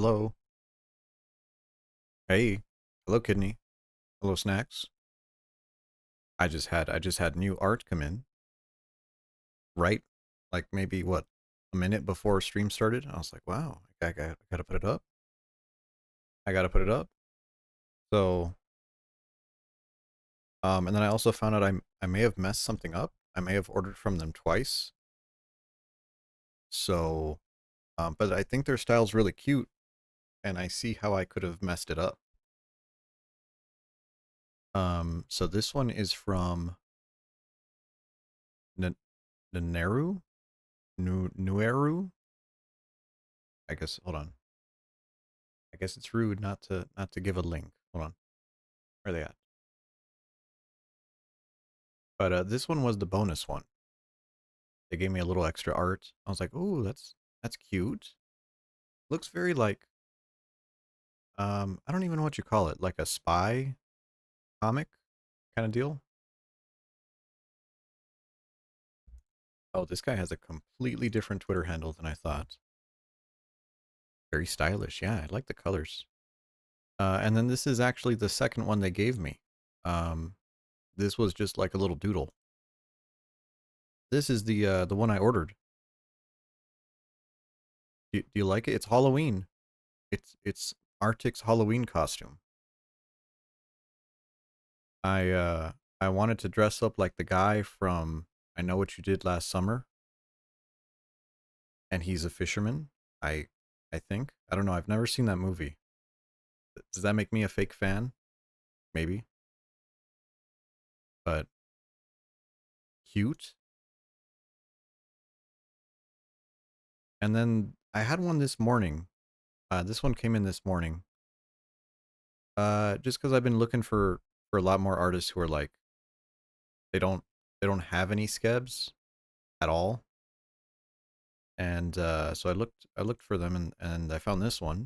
Hello. Hey. Hello, kidney. Hello, snacks. I just had new art come in, right? Like maybe what, a minute before stream started. I was like, wow, I gotta put it up. I gotta put it up. So, and then I also found out I may have messed something up. I may have ordered from them twice. So, but I think their style's really cute, and I see how I could have messed it up. So this one is from N Naneru? Nueru? I guess. Hold on. I guess it's rude not to give a link. Hold on. Where are they at? But this one was the bonus one. They gave me a little extra art. I was like, "Ooh, that's cute." Looks very like I don't even know what you call it, like a spy comic kind of deal. Oh, this guy has a completely different Twitter handle than I thought. Very stylish. Yeah, I like the colors. And then this is actually the second one they gave me. Um, this was just like a little doodle. This is the one I ordered. Do you like it? It's Halloween. It's Arctic's Halloween costume. I uh I wanted to dress up like the guy from I Know What You Did Last Summer, and he's a fisherman. I I think. I don't know. I've never seen that movie. Does that make me a fake fan? Maybe. But cute. And then I had one this morning. This one came in this morning. Just because I've been looking for a lot more artists who are like they don't they don't have any skebs at all. And so I looked for them and I found this one.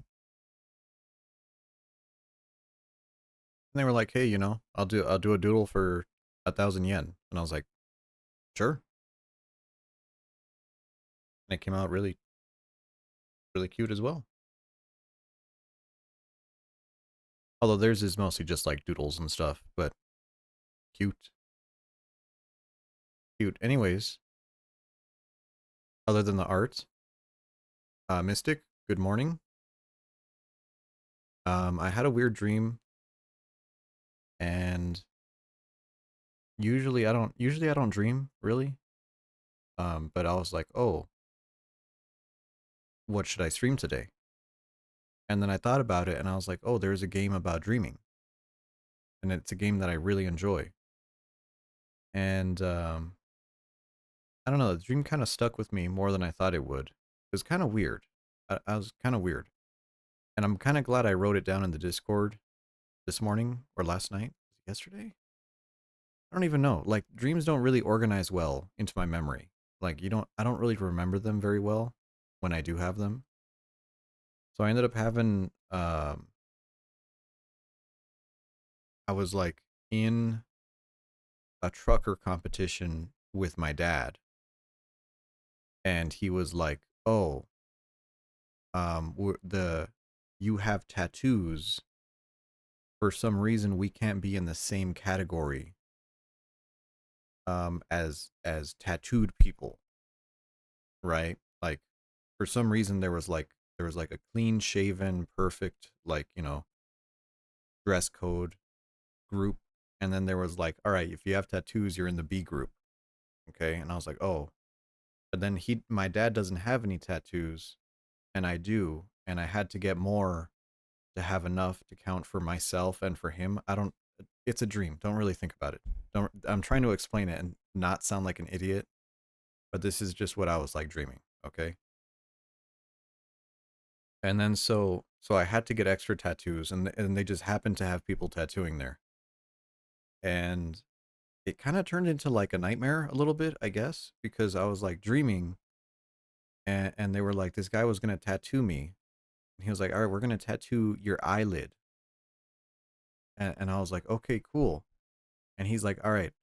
And they were like, "Hey, I'll do a doodle for 1,000 yen." And I was like, "Sure." And it came out really really cute as well. Although theirs is mostly just like doodles and stuff, but cute, cute. Anyways, other than the art, Mystic, good morning. I had a weird dream, and usually I don't dream really. But I was like, oh, what should I stream today? And then I thought about it, and I was like, oh, there's a game about dreaming, and it's a game that I really enjoy. And I don't know, the dream kind of stuck with me more than I thought it would. It was kind of weird. I was kind of weird, and I'm kind of glad I wrote it down in the Discord this morning or last night, yesterday. I don't even know. Like dreams don't really organize well into my memory. Like I don't really remember them very well when I do have them. So I ended up having I was like in a trucker competition with my dad, and he was like, "Oh, the you have tattoos. For some reason, we can't be in the same category as tattooed people, right? Like for some reason there was like a clean shaven, perfect like dress code group, and then there was like, all right, if you have tattoos, you're in the B group, okay? And I was like, oh, but then my dad doesn't have any tattoos, and I do, and I had to get more to have enough to count for myself and for him. I don't. It's a dream. Don't really think about it. Don't. I'm trying to explain it and not sound like an idiot, but this is just what I was like dreaming. Okay. And then so I had to get extra tattoos, and they just happened to have people tattooing there, and it kind of turned into like a nightmare a little bit, I guess, because I was like dreaming, and they were like, this guy was gonna tattoo me, and he was like, all right, we're gonna tattoo your eyelid, and I was like, okay, cool, and he's like, all right,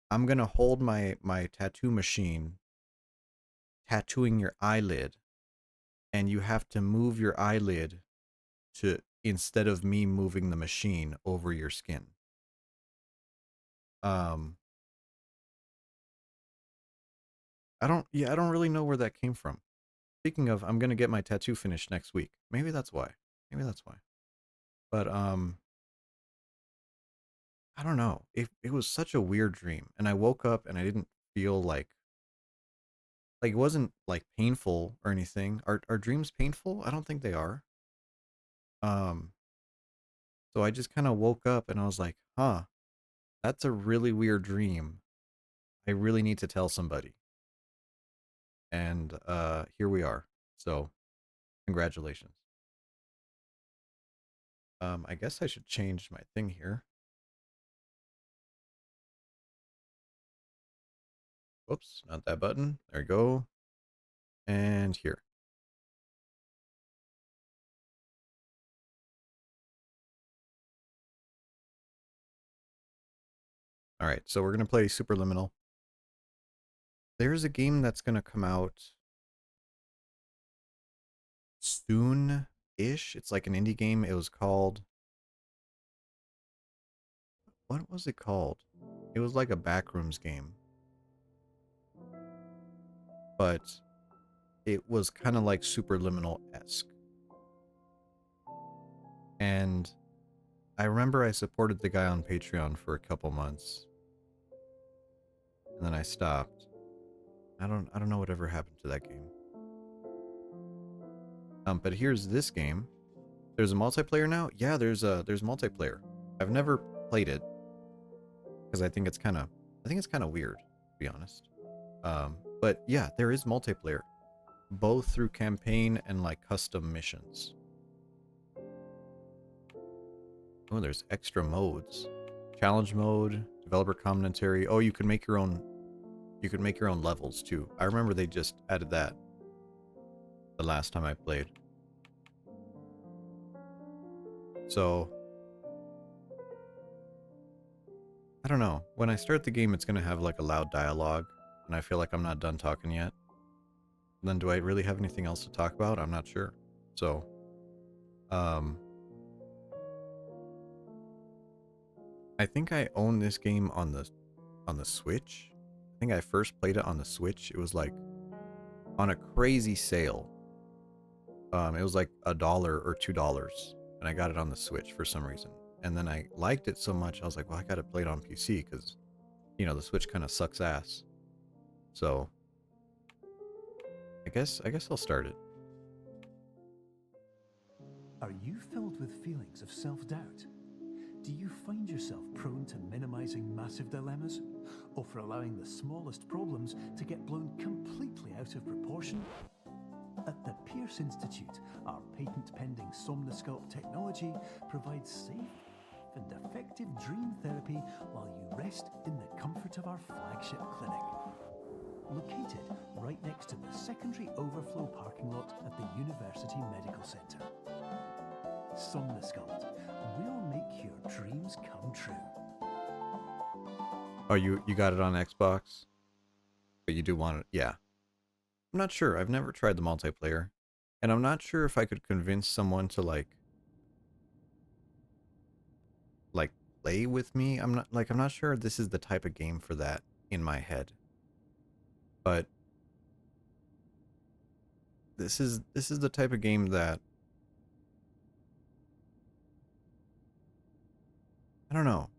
I'm gonna hold my tattoo machine, tattooing your eyelid, and you have to move your eyelid to instead of me moving the machine over your skin. Um, I don't really know where that came from. Speaking of, I'm gonna get my tattoo finished next week. Maybe that's why. Maybe that's why. But I don't know. It was such a weird dream, and I woke up and I didn't feel like it wasn't like painful or anything. Are dreams painful? I don't think they are. Um, so I just kind of woke up and I was like, huh, that's a really weird dream. I really need to tell somebody. And here we are. So congratulations. I guess I should change my thing here. Whoops, not that button. There we go. And here. All right, so we're gonna play Superliminal. There's a game that's gonna come out soon-ish. It's like an indie game. It was called, what was it called? It was like a backrooms game, but it was kind of like Superliminal-esque. And I remember I supported the guy on Patreon for a couple months, and then I stopped. I don't know whatever happened to that game. But here's this game. There's a multiplayer now? Yeah, there's multiplayer. I've never played it because I think it's kind of weird, to be honest. But yeah, there is multiplayer, both through campaign and like custom missions. Oh, there's extra modes. Challenge mode, developer commentary. Oh, you can make your own levels too. I remember they just added that the last time I played. So I don't know. When I start the game, it's gonna have like a loud dialogue, and I feel like I'm not done talking yet. And then do I really have anything else to talk about? I'm not sure. So, um, I think I own this game on the Switch. I think I first played it on the Switch. It was like on a crazy sale. It was like $1 or $2, and I got it on the Switch for some reason. And then I liked it so much, I was like, well, I gotta play it on PC because the Switch kind of sucks ass. So I guess I'll start it. Are you filled with feelings of self-doubt? Do you find yourself prone to minimizing massive dilemmas? Or for allowing the smallest problems to get blown completely out of proportion? At the Pierce Institute, our patent-pending Somnosculpt technology provides safe and effective dream therapy while you rest in the comfort of our flagship clinic. Located right next to the secondary overflow parking lot at the University Medical Centre. Somnosculpt will make your dreams come true. Oh, you got it on Xbox, but you do want it, yeah. I'm not sure. I've never tried the multiplayer, and I'm not sure if I could convince someone to like play with me. I'm not sure this is the type of game for that in my head. But this is the type of game that I don't know.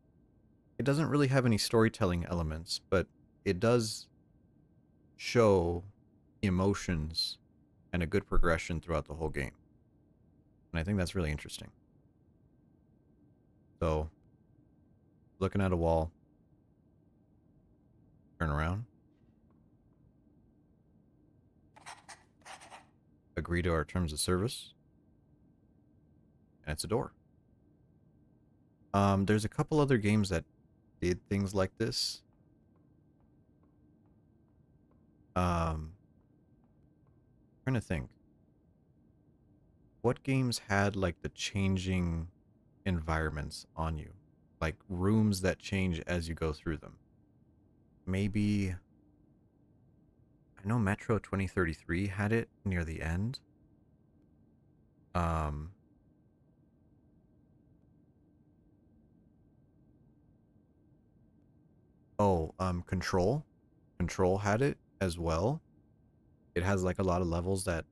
It doesn't really have any storytelling elements, but it does show emotions and a good progression throughout the whole game. And I think that's really interesting. So, looking at a wall, turn around, agree to our terms of service, and it's a door. There's a couple other games that did things like this. Trying to think. What games had like the changing environments on you? Like rooms that change as you go through them. Maybe I know Metro 2033 had it near the end. Um, Control. Control had it as well. It has like a lot of levels that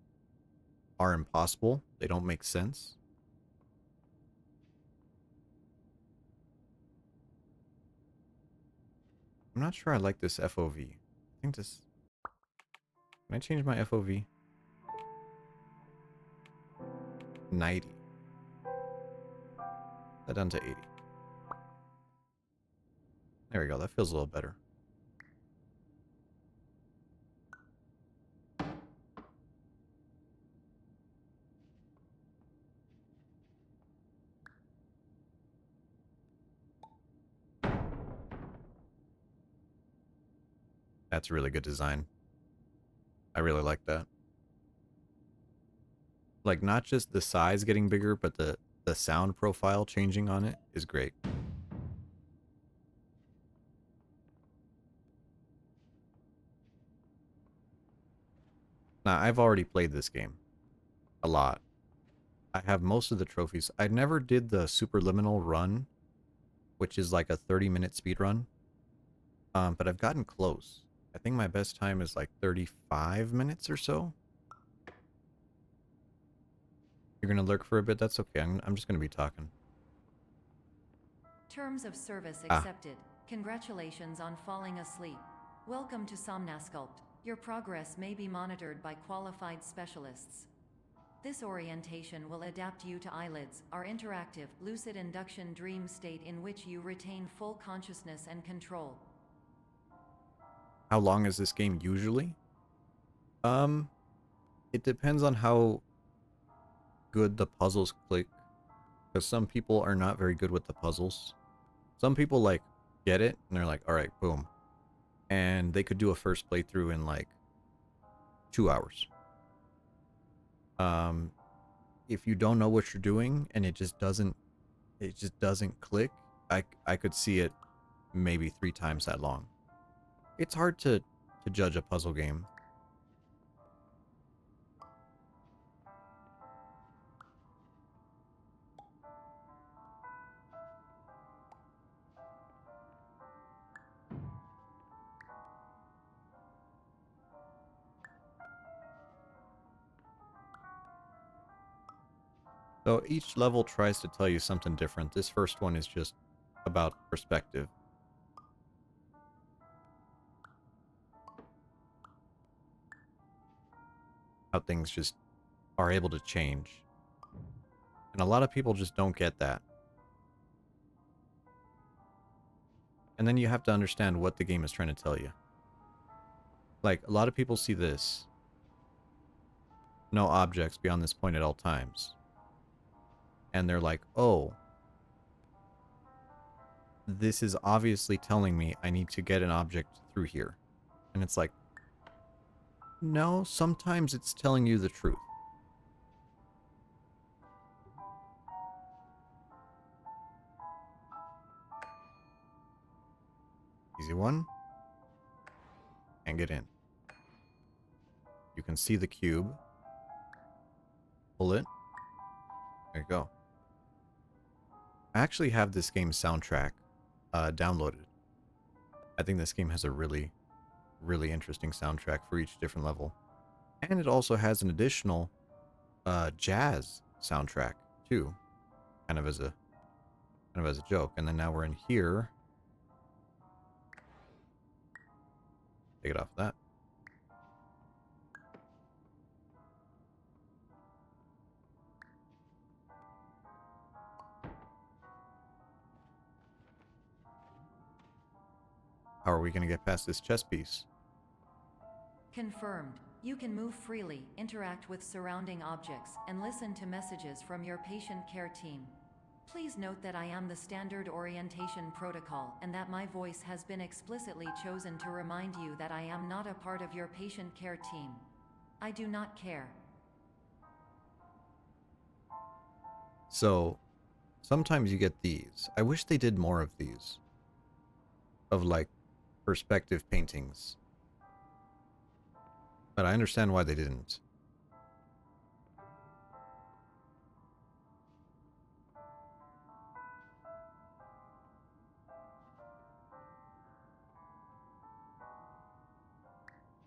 are impossible. They don't make sense. I'm not sure I like this FOV. I think this... Can I change my FOV? 90. That down to 80. There we go. That feels a little better. That's really good design. I really like that. Like, not just the size getting bigger, but the sound profile changing on it is great. Now, I've already played this game a lot. I have most of the trophies. I never did the Superliminal run, which is like a 30-minute speed run. But I've gotten close. I think my best time is like 35 minutes or so. You're gonna lurk for a bit? That's okay. I'm just gonna be talking. Terms of service Ah, accepted. Congratulations on falling asleep. Welcome to Somnasculpt. Your progress may be monitored by qualified specialists. This orientation will adapt you to eyelids, our interactive, lucid induction dream state in which you retain full consciousness and control. how long is this game usually? Um, it depends on how good the puzzles click. Because some people are not very good with the puzzles. Some people like get it and they're like, all right, boom. And they could do a first playthrough in like 2 hours. Um, if you don't know what you're doing and it just doesn't click, I could see it maybe 3 times that long. It's hard to judge a puzzle game. So each level tries to tell you something different. This first one is just about perspective. How things just are able to change. And a lot of people just don't get that. And then you have to understand what the game is trying to tell you. Like, a lot of people see this. No objects beyond this point at all times. And they're like, oh, this is obviously telling me I need to get an object through here. And it's like, no, sometimes it's telling you the truth. Easy one. And get in. You can see the cube. Pull it. There you go. I actually have this game's soundtrack downloaded. I think this game has a really, really interesting soundtrack for each different level. And it also has an additional jazz soundtrack too, kind of as a joke. And then now we're in here. Take it off that. How are we going to get past this chess piece? Confirmed. You can move freely, interact with surrounding objects, and listen to messages from your patient care team. Please note that I am the standard orientation protocol and that my voice has been explicitly chosen to remind you that I am not a part of your patient care team. I do not care. So, sometimes you get these. I wish they did more of these. Of like, perspective paintings. But I understand why they didn't.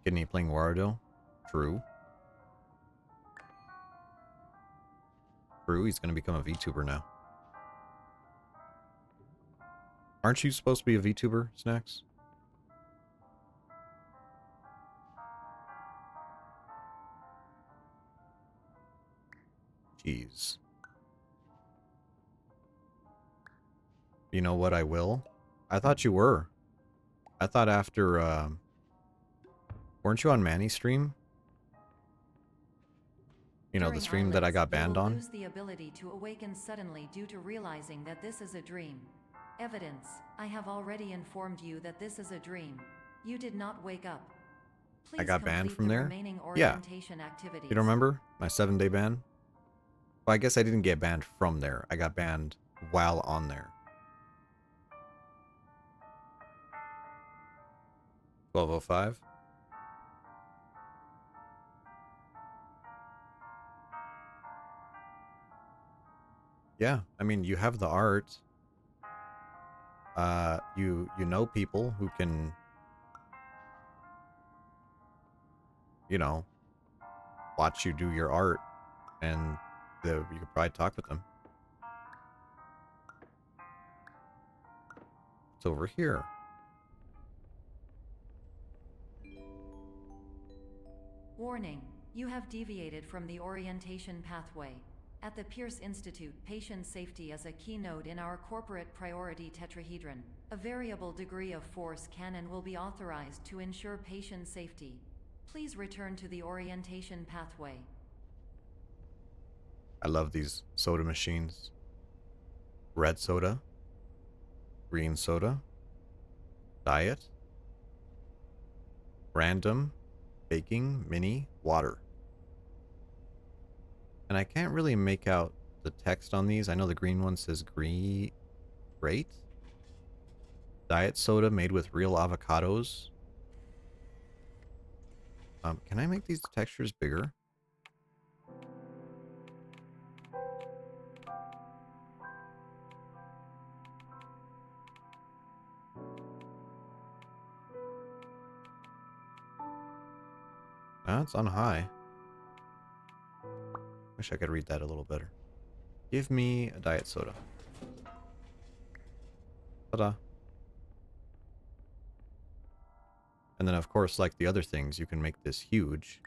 Kidney playing Wario. True. True, he's gonna become a VTuber now. Aren't you supposed to be a VTuber, Snacks? Jeez. You know what I will? I thought you were. I thought after, weren't you on Manny's stream? You know, the During stream that I eyelids, got you banned will on? lose the ability to awaken suddenly due to realizing that this is a dream. Evidence: I have already informed you that this is a dream. You did not wake up. I Please got banned complete from the there? remaining Yeah. orientation activities. You don't remember? My 7-day ban? Well, I guess I didn't get banned from there. I got banned while on there. 12:05. Yeah, I mean, you have the art. You know people who can, you know, watch you do your art, and you could probably talk with them. It's over here. Warning: you have deviated from the orientation pathway. At the Pierce Institute, patient safety is a keynote in our corporate priority tetrahedron. A variable degree of force can and will be authorized to ensure patient safety. Please return to the orientation pathway. I love these soda machines. Red soda. Green soda. Diet. Random. Baking. Mini. Water. And I can't really make out the text on these. I know the green one says great. Diet soda made with real avocados. Can I make these textures bigger? It's on high. Wish I could read that a little better. Give me a diet soda. Ta-da. And then, of course, like the other things, you can make this huge.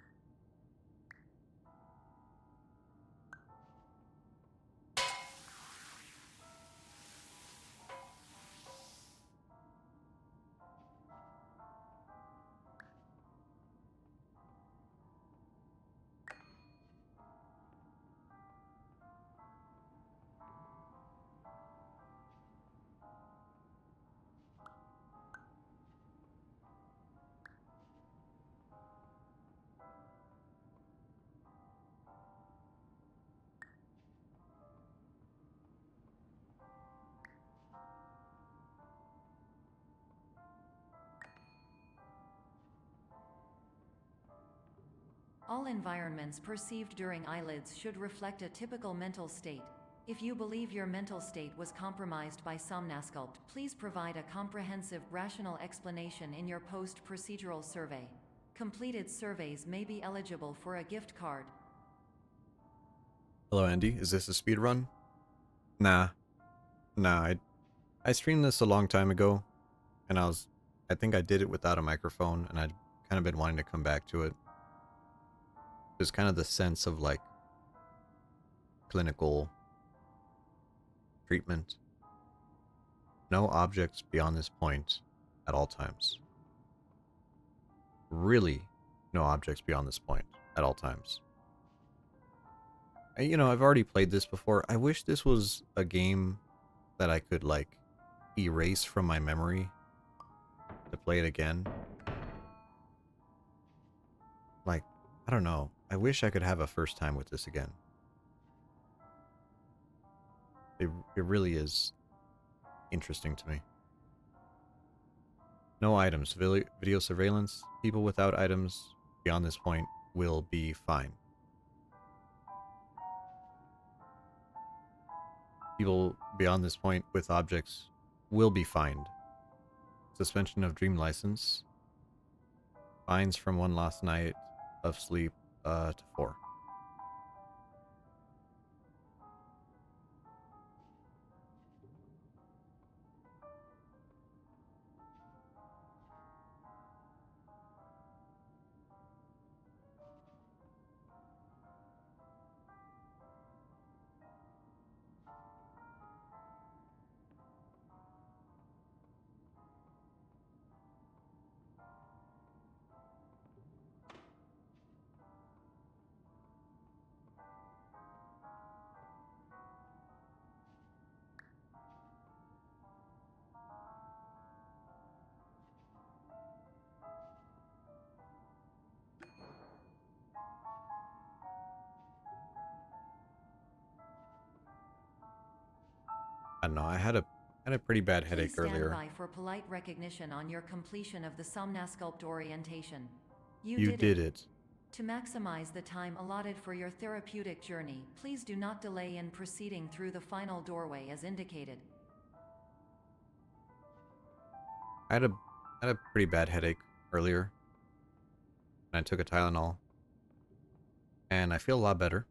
All environments perceived during eyelids should reflect a typical mental state. If you believe your mental state was compromised by Somnasculpt, please provide a comprehensive, rational explanation in your post-procedural survey. Completed surveys may be eligible for a gift card. Hello, Andy. Is this a speed run? Nah. Nah, I streamed this a long time ago, and I think I did it without a microphone, and I'd kind of been wanting to come back to it. There's kind of the sense of, like, clinical treatment. No objects beyond this point at all times. Really, no objects beyond this point at all times. And, you know, I've already played this before. I wish this was a game that I could, like, erase from my memory to play it again. Like, I don't know. I wish I could have a first time with this again. It really is interesting to me. No items. Video surveillance. People without items beyond this point will be fine. People beyond this point with objects will be fined. Suspension of dream license. Fines from one last night of sleep to 4. I don't know. I had a pretty bad Please headache stand earlier. by for polite recognition on your completion of the Somnasculpt orientation. You You did did it. it. To maximize the time allotted for your therapeutic journey, please do not delay in proceeding through the final doorway as indicated. I had a pretty bad headache earlier, and I took a Tylenol, and I feel a lot better.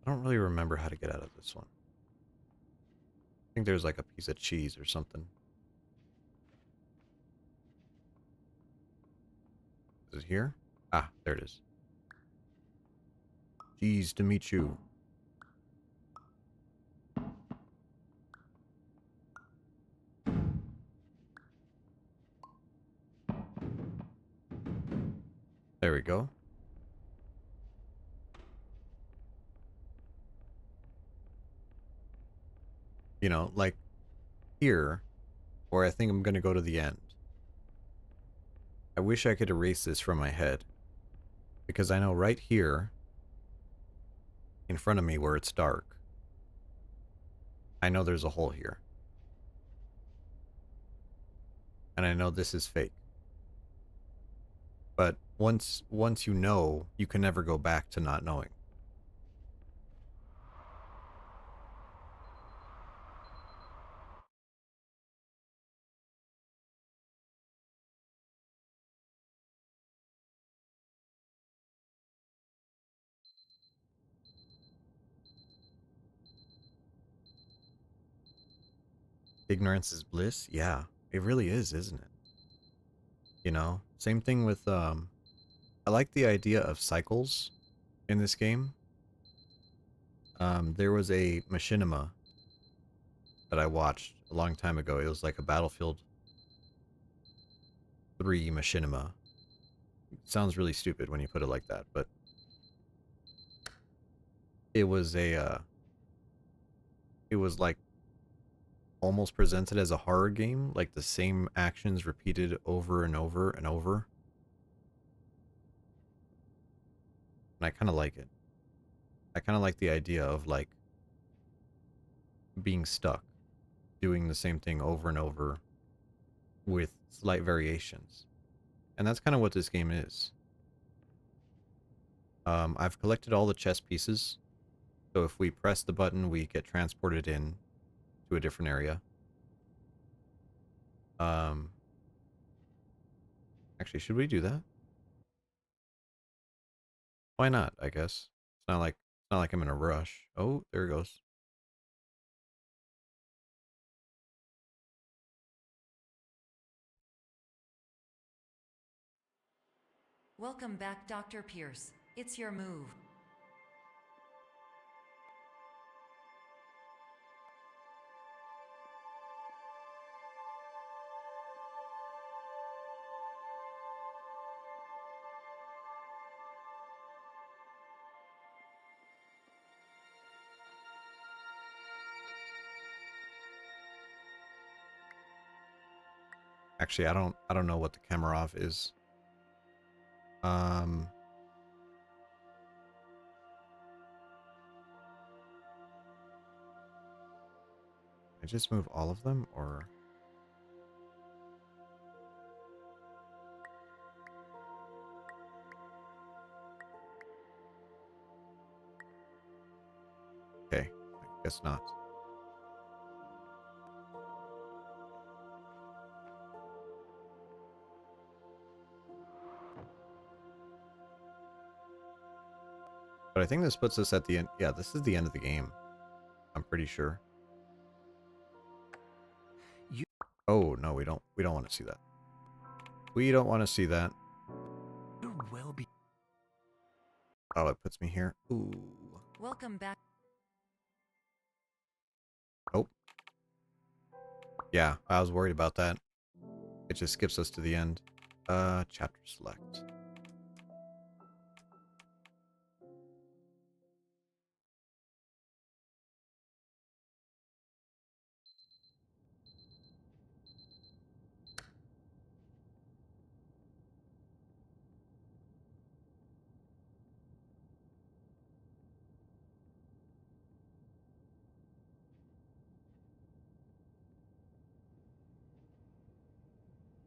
I don't really remember how to get out of this one. I think there's like a piece of cheese or something. Is it here? Ah, there it is. Cheese to meet you. There we go. You know, like here, where I think I'm going to go to the end. I wish I could erase this from my head, because I know right here, in front of me where it's dark, I know there's a hole here. And I know this is fake. But once you know, you can never go back to not knowing. Ignorance is bliss? Yeah, it really is, isn't it? You know? Same thing with I like the idea of cycles in this game. There was a machinima that I watched a long time ago. It was like a Battlefield 3 machinima. It sounds really stupid when you put it like that, but it was a it was like almost presented as a horror game, like the same actions repeated over and over and over. And I kind of like it. I kind of like the idea of like being stuck, doing the same thing over and over with slight variations. And that's kind of what this game is. I've collected all the chess pieces. So if we press the button, we get transported in to a different area. Um, actually, should we do that? Why not? I guess it's not like I'm in a rush. Oh, there it goes. Welcome back, Dr. Pierce. It's your move. Actually, I don't know what the camera off is. Um, I just move all of them, or Okay, I guess not. But I think this puts us at the end. Yeah, this is the end of the game. I'm pretty sure. You Oh no, we don't want to see that. We don't want to see that. will be. Oh, it puts me here. Ooh. Welcome back. Oh. Yeah, I was worried about that. It just skips us to the end. Chapter select.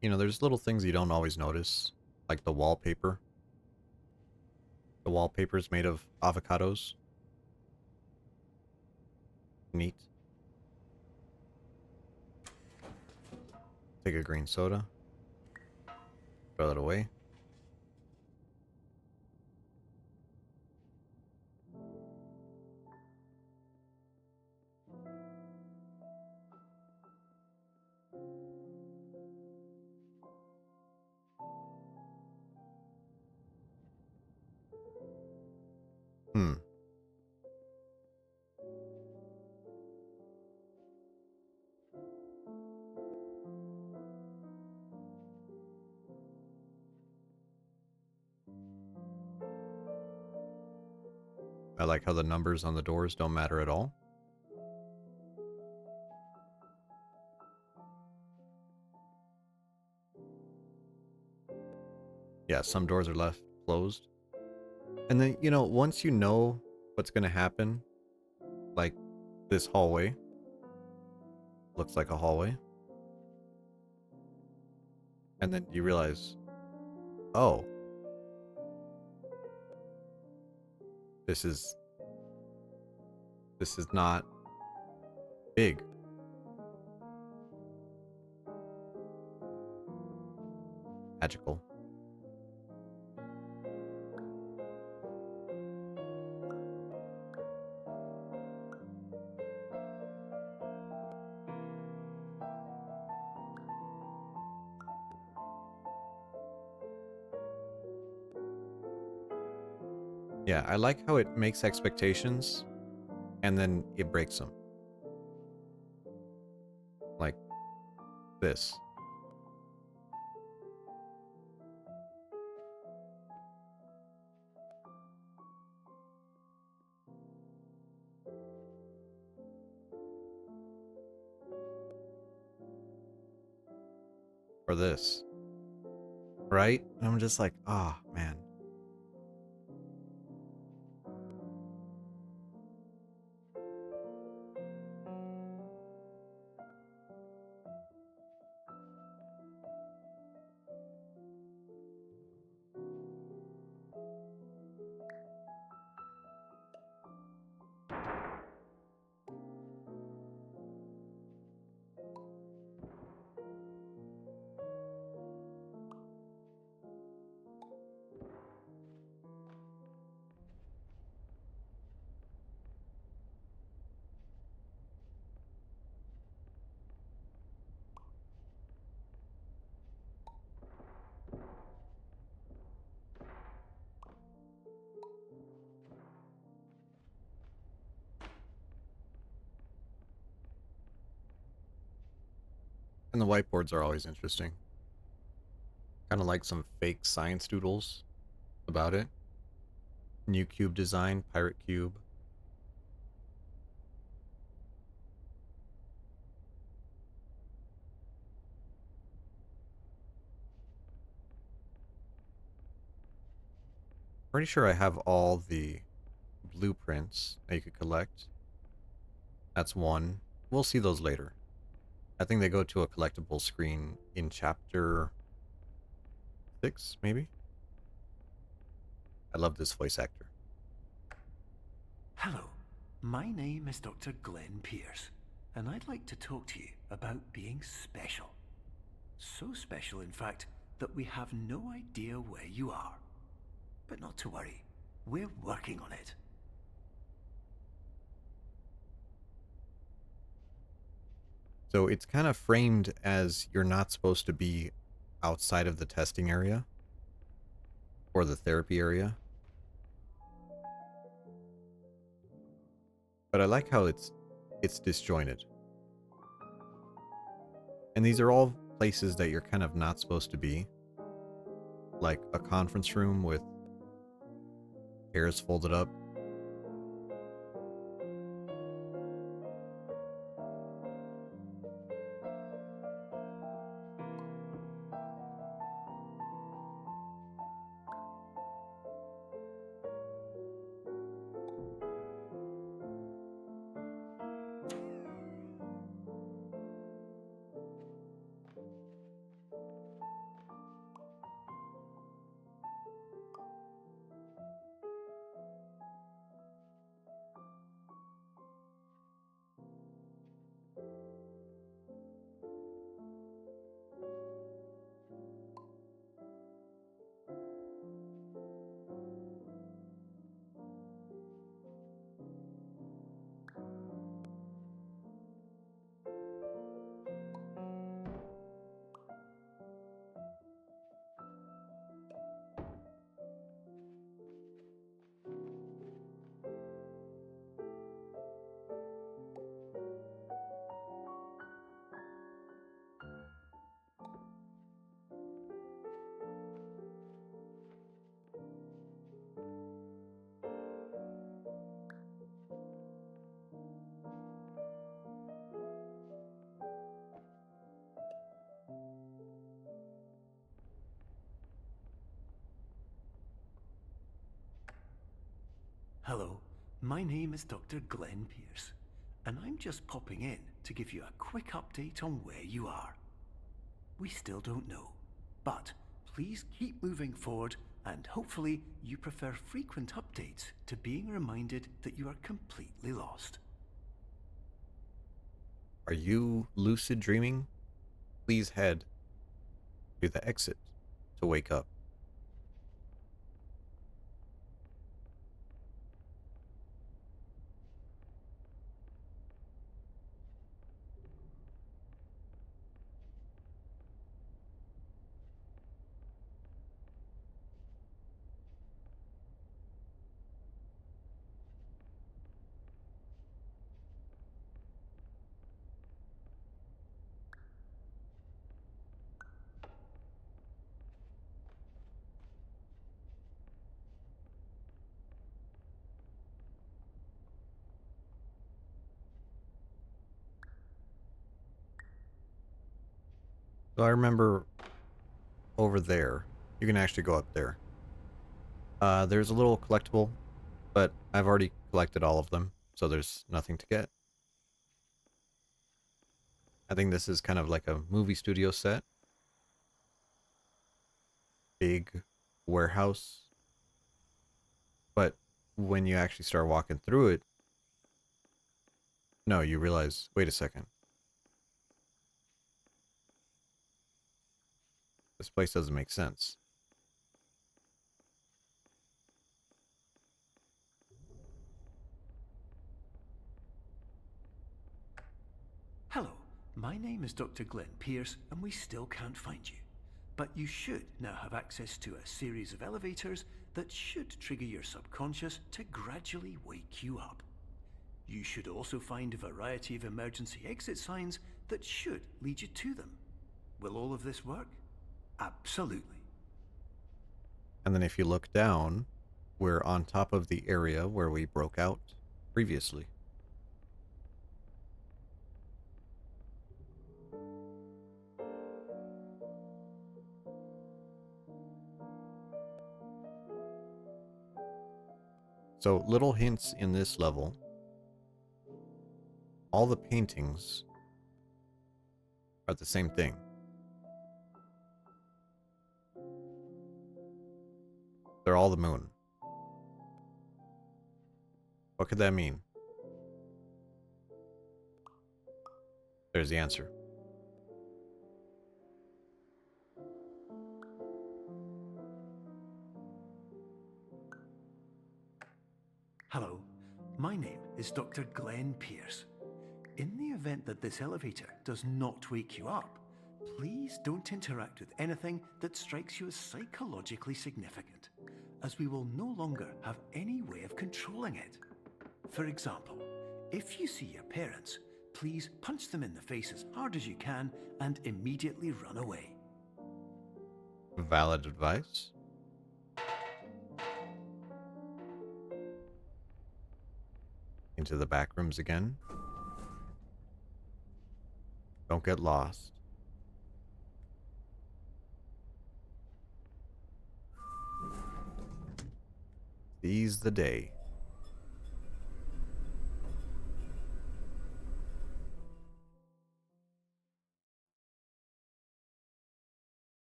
You know, there's little things you don't always notice, like the wallpaper. The wallpaper's made of avocados. Neat. Take a green soda. Throw that away. Hmm. I like how the numbers on the doors don't matter at all. Yeah, some doors are left closed. And then, you know, once you know what's going to happen, like this hallway looks like a hallway. And then you realize, oh, this is not big. Magical. Yeah, I like how it makes expectations and then it breaks them. Like this. Or this. Right? And I'm just like, ah, oh, man. And the whiteboards are always interesting. Kind of like some fake science doodles about it. New cube design, pirate cube. Pretty sure I have all the blueprints that you could collect. That's one. We'll see those later. I think they go to a collectible screen in chapter 6, maybe? I love this voice actor. Hello. My name is Dr. Glenn Pierce, and I'd like to talk to you about being special. So special, in fact, that we have no idea where you are. But not to worry, we're working on it. So it's kind of framed as you're not supposed to be outside of the testing area or the therapy area. But I like how it's disjointed. And these are all places that you're kind of not supposed to be. Like a conference room with chairs folded up. Hello, my name is Dr. Glenn Pierce, and I'm just popping in to give you a quick update on where you are. We still don't know, but please keep moving forward, and hopefully you prefer frequent updates to being reminded that you are completely lost. Are you lucid dreaming? Please head to the exit to wake up. So I remember over there, you can actually go up there. There's a little collectible, but I've already collected all of them, so there's nothing to get. I think this is kind of like a movie studio set. Big warehouse. But when you actually start walking through it, no, you realize, wait a second. This place doesn't make sense. Hello, my name is Dr. Glenn Pierce, and we still can't find you. But you should now have access to a series of elevators that should trigger your subconscious to gradually wake you up. You should also find a variety of emergency exit signs that should lead you to them. Will all of this work? Absolutely. And then if you look down, we're on top of the area where we broke out previously. So little hints in this level. All the paintings are the same thing. They're all the moon. What could that mean? There's the answer. Hello, my name is Dr. Glenn Pierce. In the event that this elevator does not wake you up, please don't interact with anything that strikes you as psychologically significant, as we will no longer have any way of controlling it. For example, if you see your parents, please punch them in the face as hard as you can and immediately run away. Valid advice. Into the back rooms again. Don't get lost. Seize the day.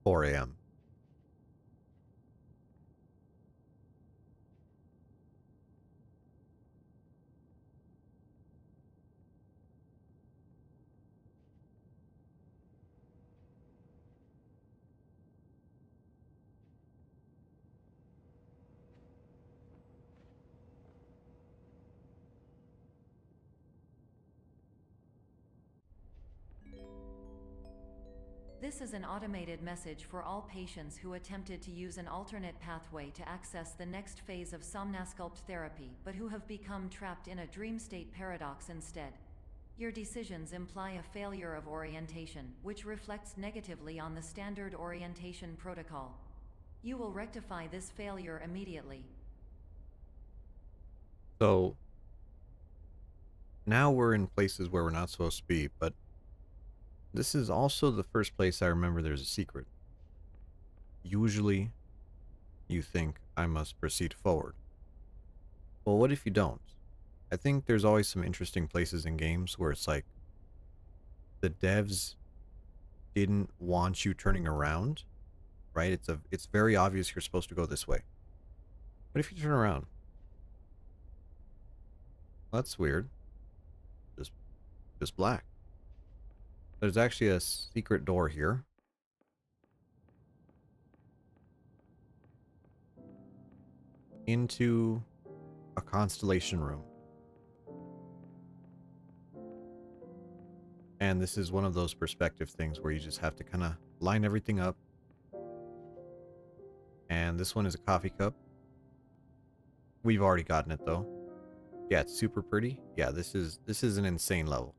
Four a.m. This is an automated message for all patients who attempted to use an alternate pathway to access the next phase of somnasculpt therapy but who have become trapped in a dream state paradox instead. Your decisions imply a failure of orientation, which reflects negatively on the standard orientation protocol. You will rectify this failure immediately. So now we're in places where we're not supposed to be, but this is also the first place I remember there's a secret. Usually, you think I must proceed forward. Well, what if you don't? I think there's always some interesting places in games where it's like the devs didn't want you turning around, right? It's very obvious you're supposed to go this way. What if you turn around? Well, that's weird. Just just black. There's actually a secret door here. Into a constellation room. And this is one of those perspective things where you just have to kind of line everything up. And this one is a coffee cup. We've already gotten it though. Yeah, it's super pretty. Yeah, this is an insane level.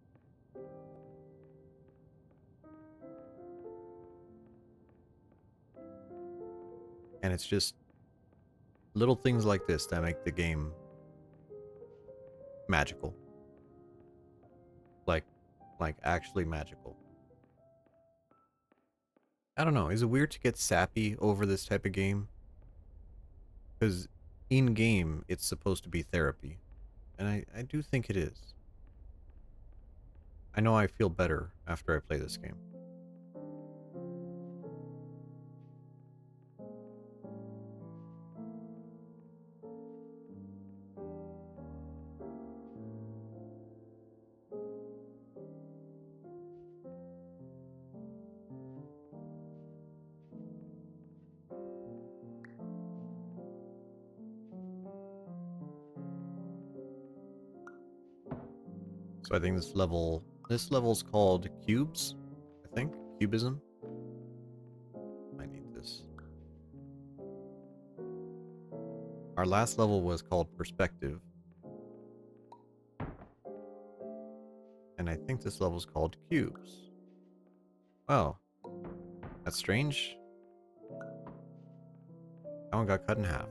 And it's just little things like this that make the game magical. Like like actually magical. I don't know, is it weird to get sappy over this type of game? Because in game it's supposed to be therapy. And I do think it is. I know I feel better after I play this game. So I think this level's called Cubes, I think. Cubism. I need this. Our last level was called Perspective. And I think this level's called Cubes. Wow. That's strange. That one got cut in half.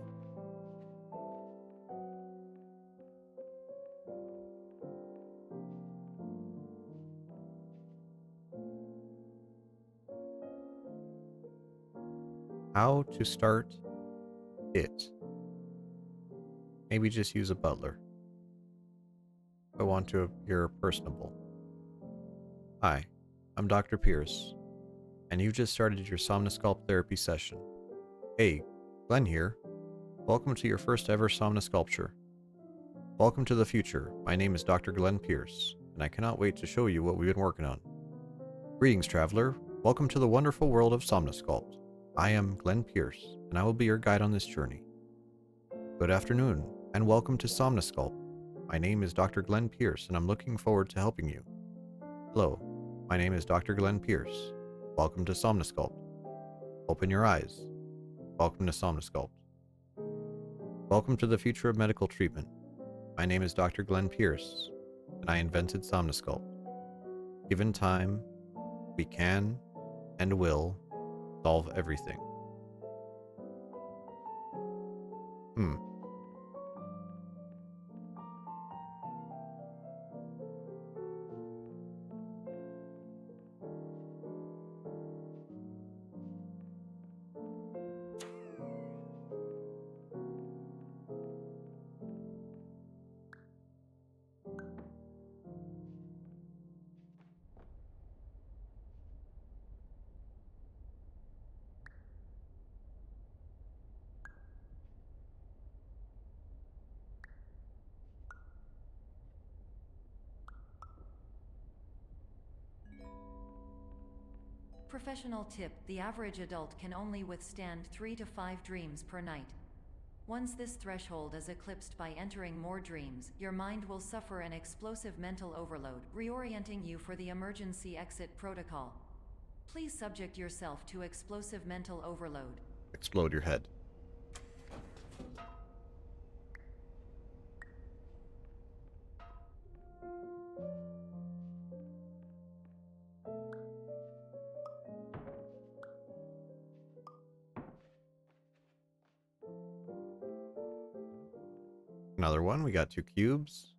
How to start it. Maybe just use a butler. I want to appear personable. Hi, I'm Dr. Pierce, and you just started your Somnosculpt therapy session. Hey, Glenn here. Welcome to your first ever Somnosculpture. Welcome to the future. My name is Dr. Glenn Pierce, and I cannot wait to show you what we've been working on. Greetings, traveler. Welcome to the wonderful world of Somnosculpt. I am Glenn Pierce, and I will be your guide on this journey. Good afternoon, and welcome to Somnosculpt. My name is Dr. Glenn Pierce, and I'm looking forward to helping you. Hello, my name is Dr. Glenn Pierce. Welcome to Somnosculpt. Open your eyes. Welcome to Somnosculpt. Welcome to the future of medical treatment. My name is Dr. Glenn Pierce, and I invented Somnosculpt. Given time, we can and will solve everything. Professional tip: the average adult can only withstand 3 to 5 dreams per night. Once this threshold is eclipsed by entering more dreams, your mind will suffer an explosive mental overload, reorienting you for the emergency exit protocol. Please subject yourself to explosive mental overload. Explode your head. Another one. We got 2 cubes.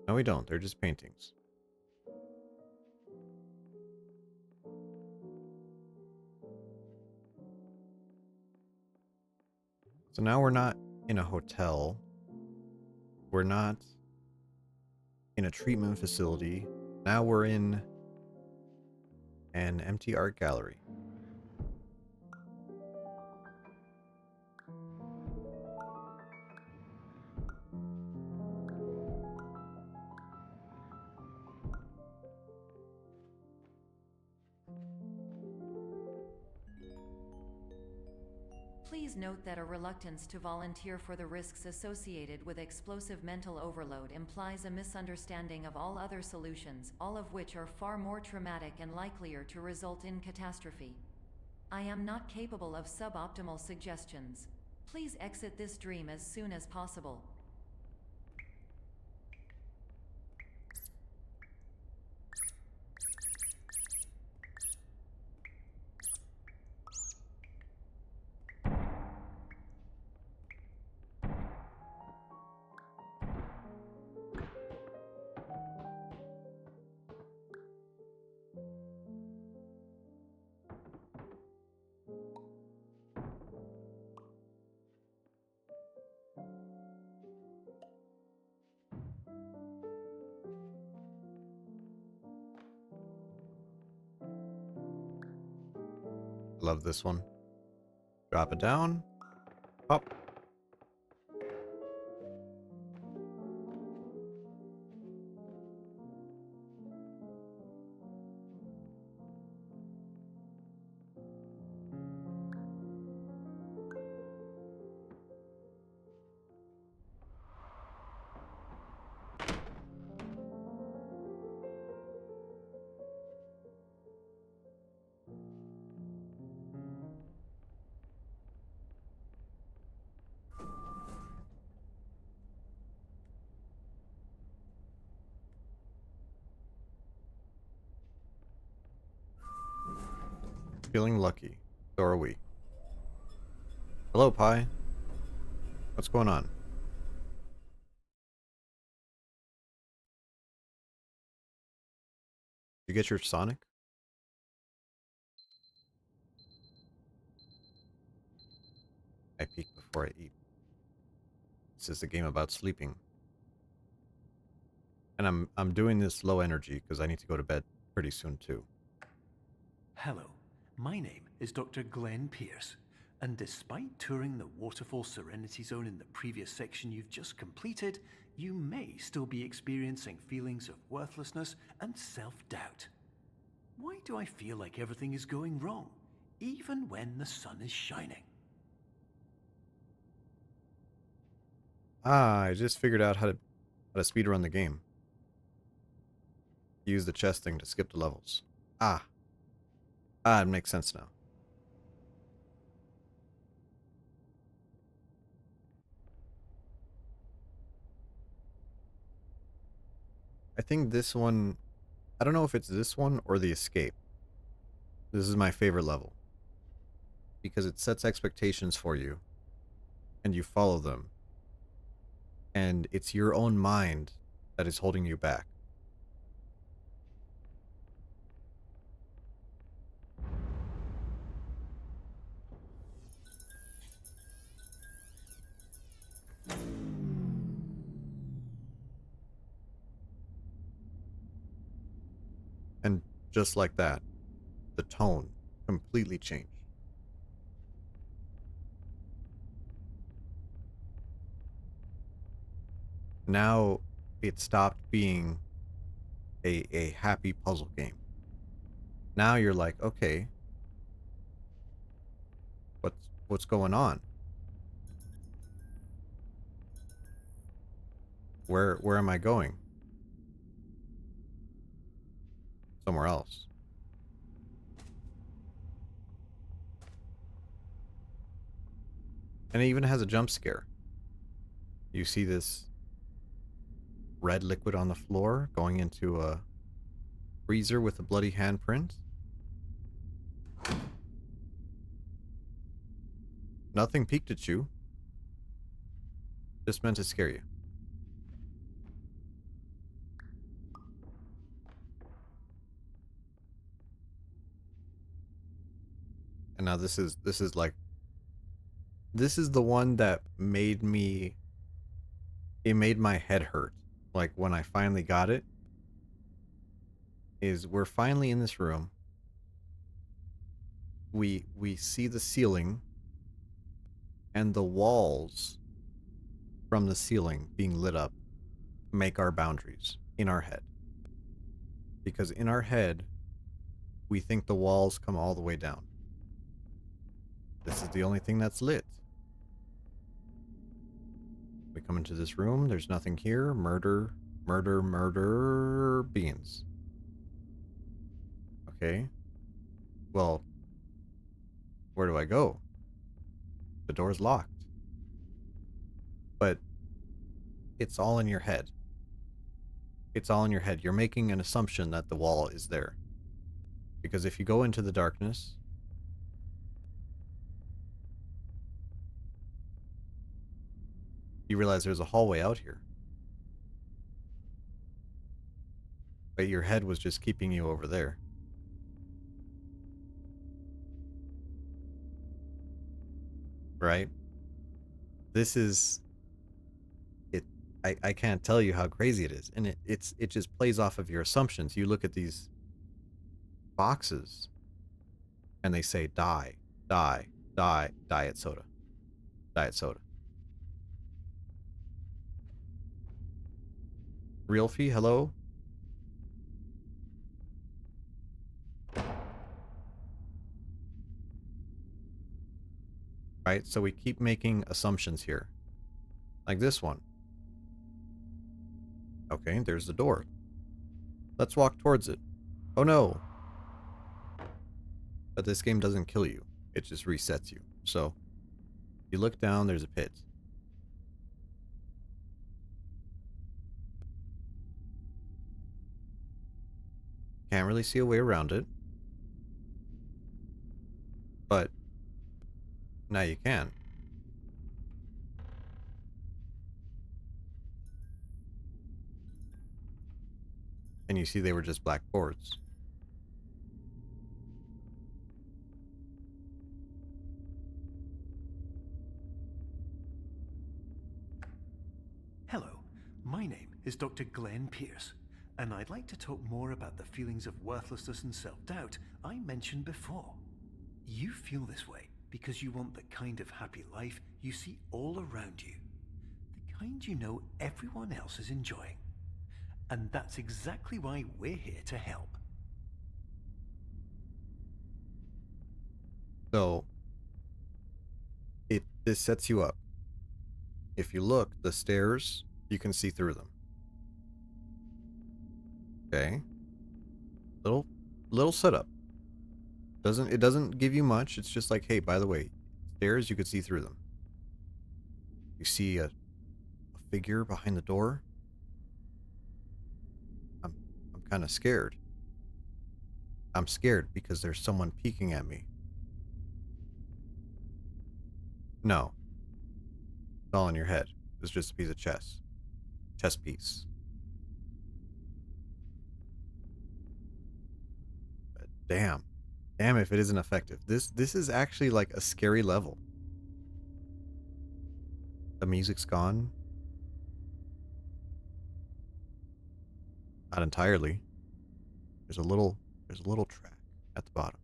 No, we don't. They're just paintings. So now we're not in a hotel. We're not in a treatment facility. Now we're in an empty art gallery. Please note that a reluctance to volunteer for the risks associated with explosive mental overload implies a misunderstanding of all other solutions, all of which are far more traumatic and likelier to result in catastrophe. I am not capable of suboptimal suggestions. Please exit this dream as soon as possible. Love this one. Drop it down. Pop. Feeling lucky. So are we. Hello, Pi. What's going on? Did you get your Sonic? I peek before I eat. This is a game about sleeping. And I'm doing this low energy because I need to go to bed pretty soon too. Hello, my name is Dr. Glenn Pierce, and despite touring the Waterfall Serenity Zone in the previous section you've just completed, you may still be experiencing feelings of worthlessness and self-doubt. Why do I feel like everything is going wrong, even when the sun is shining? Ah, I just figured out how to speedrun the game. Use the chest thing to skip the levels. Ah. Ah, it makes sense now. I think this one, I don't know if it's this one or the escape. This is my favorite level. Because it sets expectations for you, and you follow them. And it's your own mind that is holding you back. And just like that, the tone completely changed. Now it stopped being a happy puzzle game. Now you're like, okay, what's going on? Where am I going? Somewhere else. And it even has a jump scare. You see this red liquid on the floor going into a freezer with a bloody handprint. Nothing peeked at you. Just meant to scare you. And now this is like, this is the one that made me, it made my head hurt. Like when I finally got it, is we're finally in this room. We see the ceiling and the walls from the ceiling being lit up make our boundaries in our head. Because in our head, we think the walls come all the way down. This is the only thing that's lit. We come into this room, there's nothing here. Murder, murder, murder, beans. Okay. Well, where do I go? The door's locked. But it's all in your head. It's all in your head. You're making an assumption that the wall is there. Because if you go into the darkness, you realize there's a hallway out here. But your head was just keeping you over there. Right? This is it. I can't tell you how crazy it is. And it just plays off of your assumptions. You look at these boxes and they say die, die, die, diet soda. Diet soda. Real fee, hello? Right? So we keep making assumptions here. Like this one. Okay, there's the door. Let's walk towards it. Oh no. But this game doesn't kill you. It just resets you. So, you look down, there's a pit. Can't really see a way around it. But, now you can. And you see they were just black boards. Hello, my name is Dr. Glenn Pierce, And I'd like to talk more about the feelings of worthlessness and self-doubt I mentioned before. You feel this way because you want the kind of happy life you see all around you. The kind you know everyone else is enjoying. And that's exactly why we're here to help. So this sets you up. If you look, the stairs, you can see through them. Okay. Little setup. It doesn't give you much. It's just like, hey, by the way, stairs, you could see through them. You see a figure behind the door. I'm kind of scared. I'm scared because there's someone peeking at me. No. It's all in your head. It's just a piece of chess. Chess piece. But damn. Damn if it isn't effective. This is actually like a scary level. The music's gone. Not entirely. There's a little track at the bottom.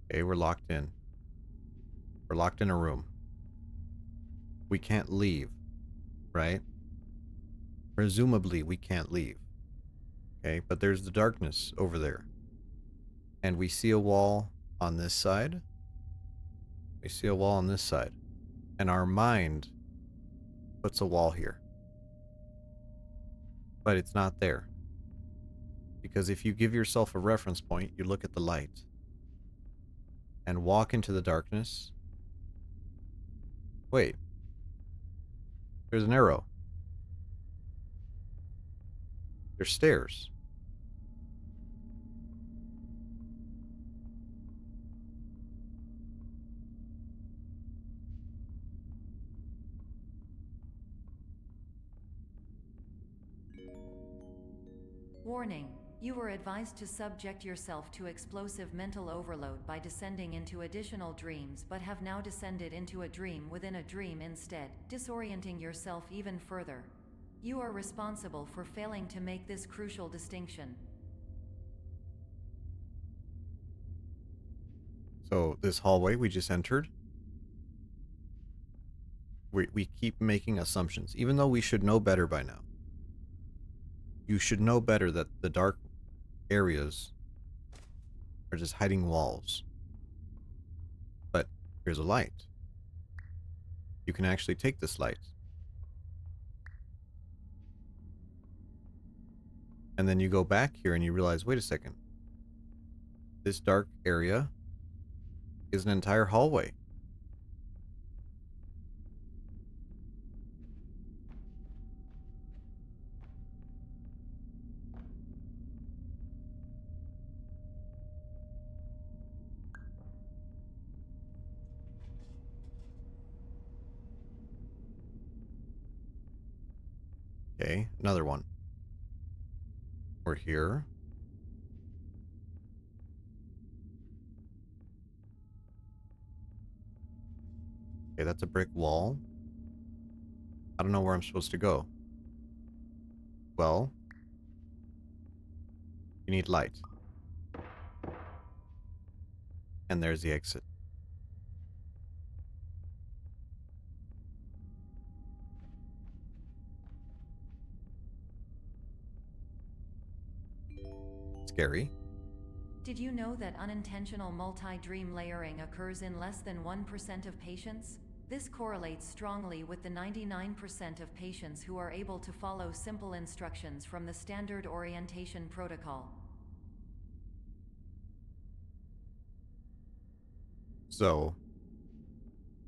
Okay, we're locked in. We're locked in a room. We can't leave, right? Presumably we can't leave. Okay, but there's the darkness over there. And we see a wall on this side. We see a wall on this side. And our mind puts a wall here. But it's not there. Because if you give yourself a reference point, you look at the light and walk into the darkness. Wait. There's an arrow. There's stairs. Warning. You were advised to subject yourself to explosive mental overload by descending into additional dreams, but have now descended into a dream within a dream instead, disorienting yourself even further. You are responsible for failing to make this crucial distinction. So this hallway we just entered, we keep making assumptions, even though we should know better by now. You should know better that the dark areas are just hiding walls. But here's a light. You can actually take this light. And then you go back here and you realize, wait a second. This dark area is an entire hallway. Okay, another one. We're here. Okay, that's a brick wall. I don't know where I'm supposed to go. Well, you need light. And there's the exit. Scary. Did you know that unintentional multi-dream layering occurs in less than 1% of patients? This correlates strongly with the 99% of patients who are able to follow simple instructions from the standard orientation protocol. So,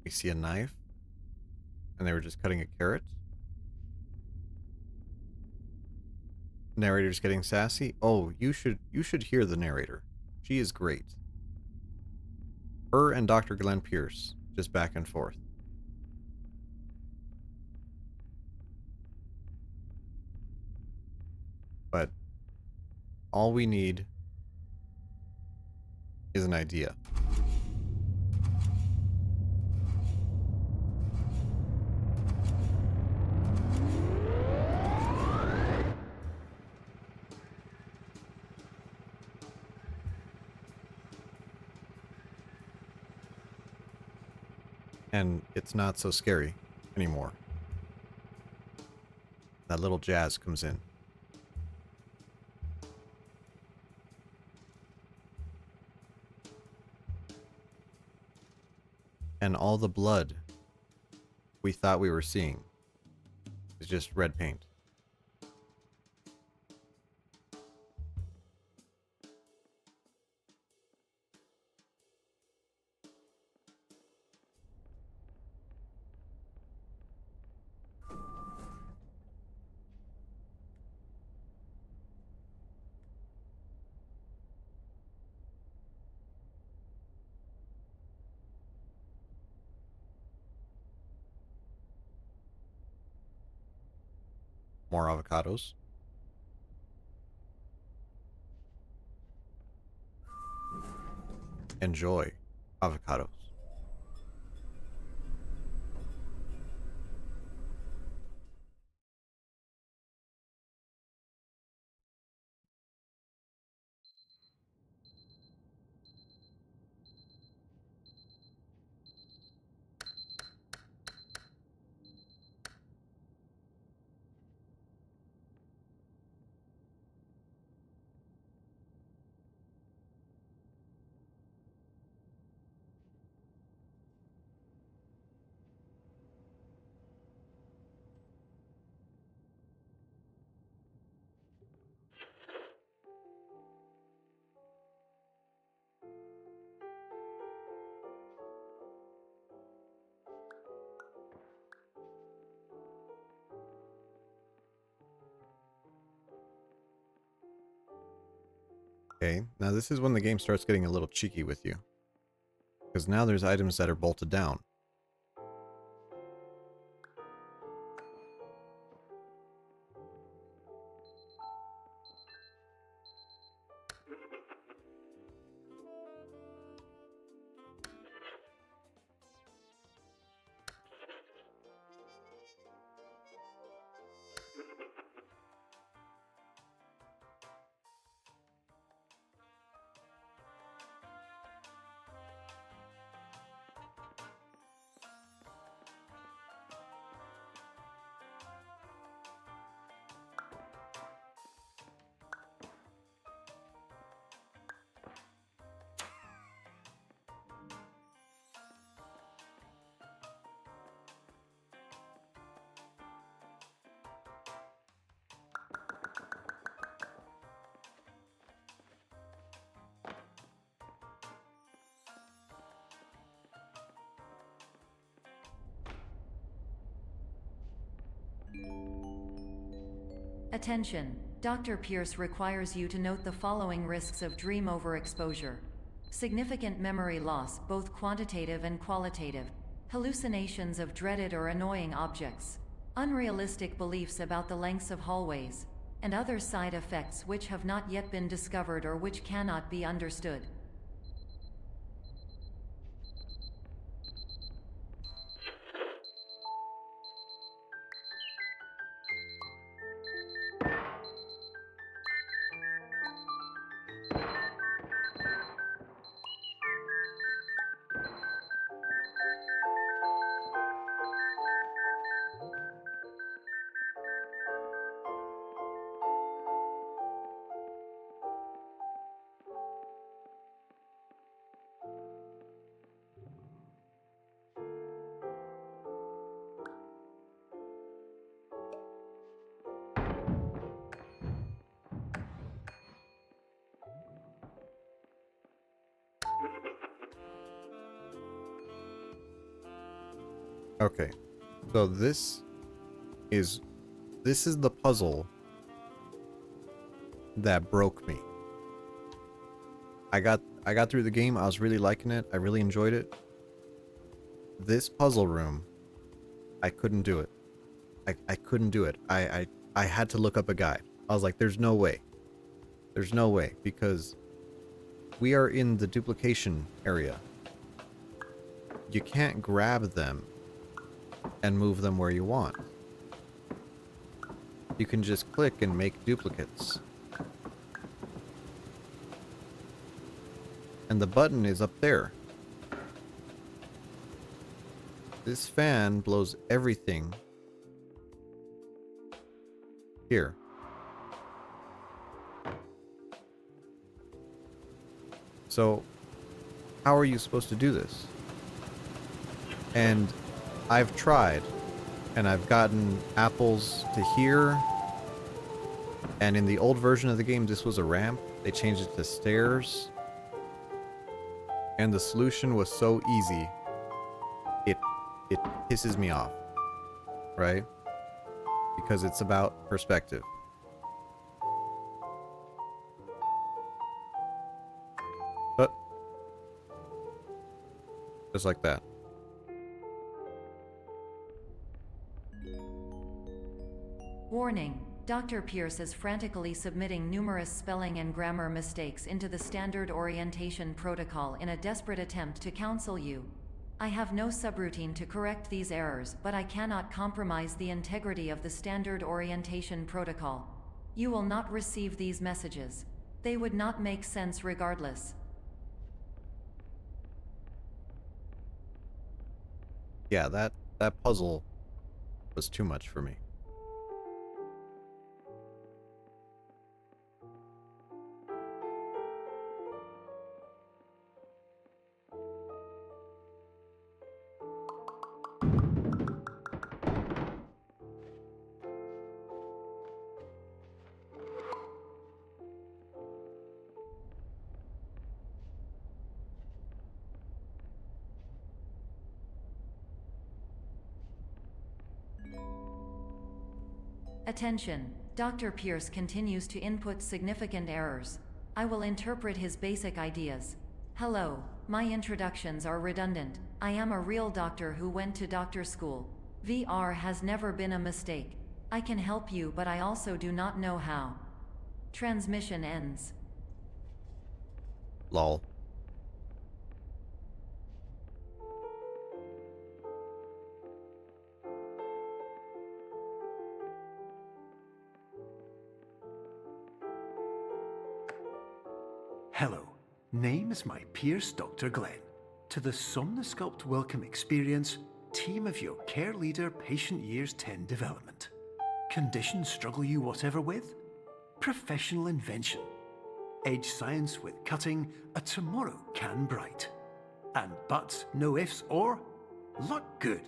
we see a knife. And they were just cutting a carrot. Narrator's getting sassy. Oh, you should hear the narrator. She is great. Her and Dr. Glenn Pierce just back and forth. But all we need is an idea. And it's not so scary anymore. That little jazz comes in. And all the blood we thought we were seeing is just red paint. More avocados. Enjoy avocados. Okay, now this is when the game starts getting a little cheeky with you. Because now there's items that are bolted down. Attention! Dr. Pierce requires you to note the following risks of dream overexposure. Significant memory loss, both quantitative and qualitative. Hallucinations of dreaded or annoying objects. Unrealistic beliefs about the lengths of hallways. And other side effects which have not yet been discovered or which cannot be understood. Okay, so is this is the puzzle that broke me. I got through the game. I was really liking it. I really enjoyed it. This puzzle room, I couldn't do it. I couldn't do it. I had to look up a guide. I was like, there's no way. There's no way, because we are in the duplication area. You can't grab them and move them where you want. You can just click and make duplicates. And the button is up there. This fan blows everything here. So, how are you supposed to do this? And I've tried, and I've gotten apples to here, and in the old version of the game, this was a ramp. They changed it to stairs, and the solution was so easy, it pisses me off, right? Because it's about perspective. But just like that. Warning. Dr. Pierce is frantically submitting numerous spelling and grammar mistakes into the standard orientation protocol in a desperate attempt to counsel you. I have no subroutine to correct these errors, but I cannot compromise the integrity of the standard orientation protocol. You will not receive these messages. They would not make sense regardless. Yeah, that puzzle was too much for me. Attention. Dr. Pierce continues to input significant errors. I will interpret his basic ideas. Hello, my introductions are redundant. I am a real doctor who went to doctor school. VR has never been a mistake. I can help you, but I also do not know how. Transmission ends. Lol. Hello, name is my Pierce Dr. Glenn. To the Somnosculpt Welcome Experience, team of your care leader patient years 10 development. Conditions struggle you whatever with? Professional invention. Edge science with cutting, a tomorrow can bright. And buts, no ifs or, luck good.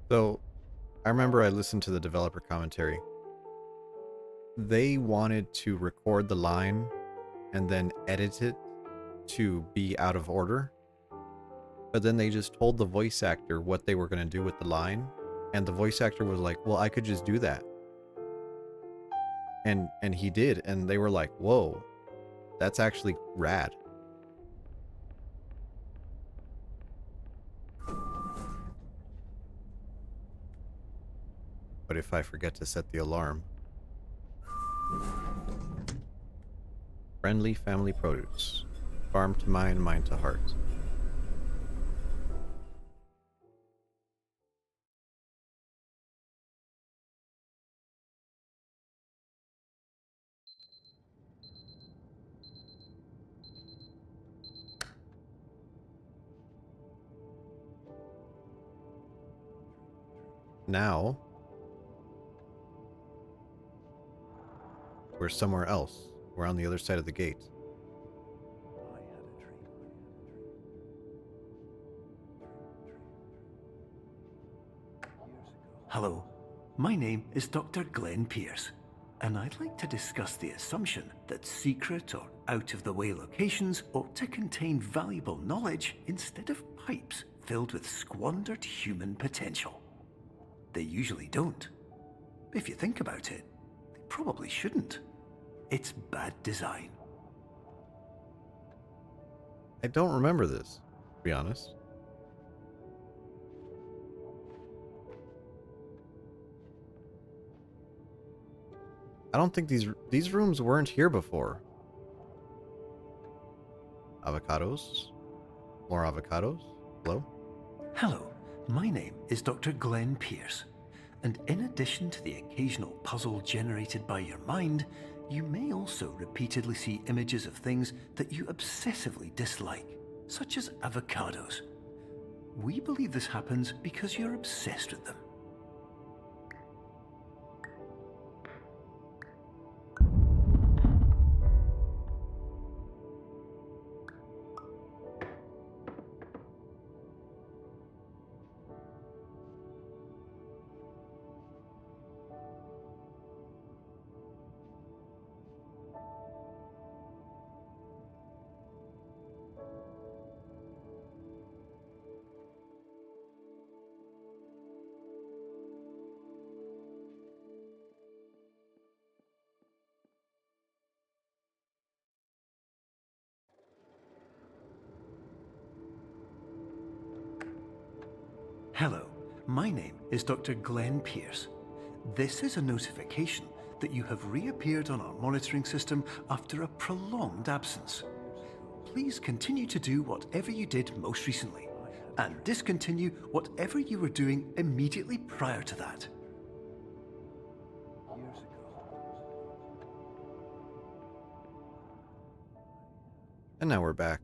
So, I remember I listened to the developer commentary. They wanted to record the line and then edit it to be out of order. But then they just told the voice actor what they were going to do with the line. And the voice actor was like, well, I could just do that. And he did. And they were like, whoa, that's actually rad. But if I forget to set the alarm... Friendly family produce. Farm to mind, mind to heart. Now, we're somewhere else. We're on the other side of the gate. Hello, my name is Dr. Glenn Pierce, and I'd like to discuss the assumption that secret or out-of-the-way locations ought to contain valuable knowledge instead of pipes filled with squandered human potential. They usually don't. If you think about it, they probably shouldn't. It's bad design. I don't remember this, to be honest. I don't think these rooms weren't here before. Avocados? More avocados? Hello? Hello, my name is Dr. Glenn Pierce, and in addition to the occasional puzzle generated by your mind, you may also repeatedly see images of things that you obsessively dislike, such as avocados. We believe this happens because you're obsessed with them. Hello, my name is Dr. Glenn Pierce. This is a notification that you have reappeared on our monitoring system after a prolonged absence. Please continue to do whatever you did most recently, and discontinue whatever you were doing immediately prior to that. And now we're back.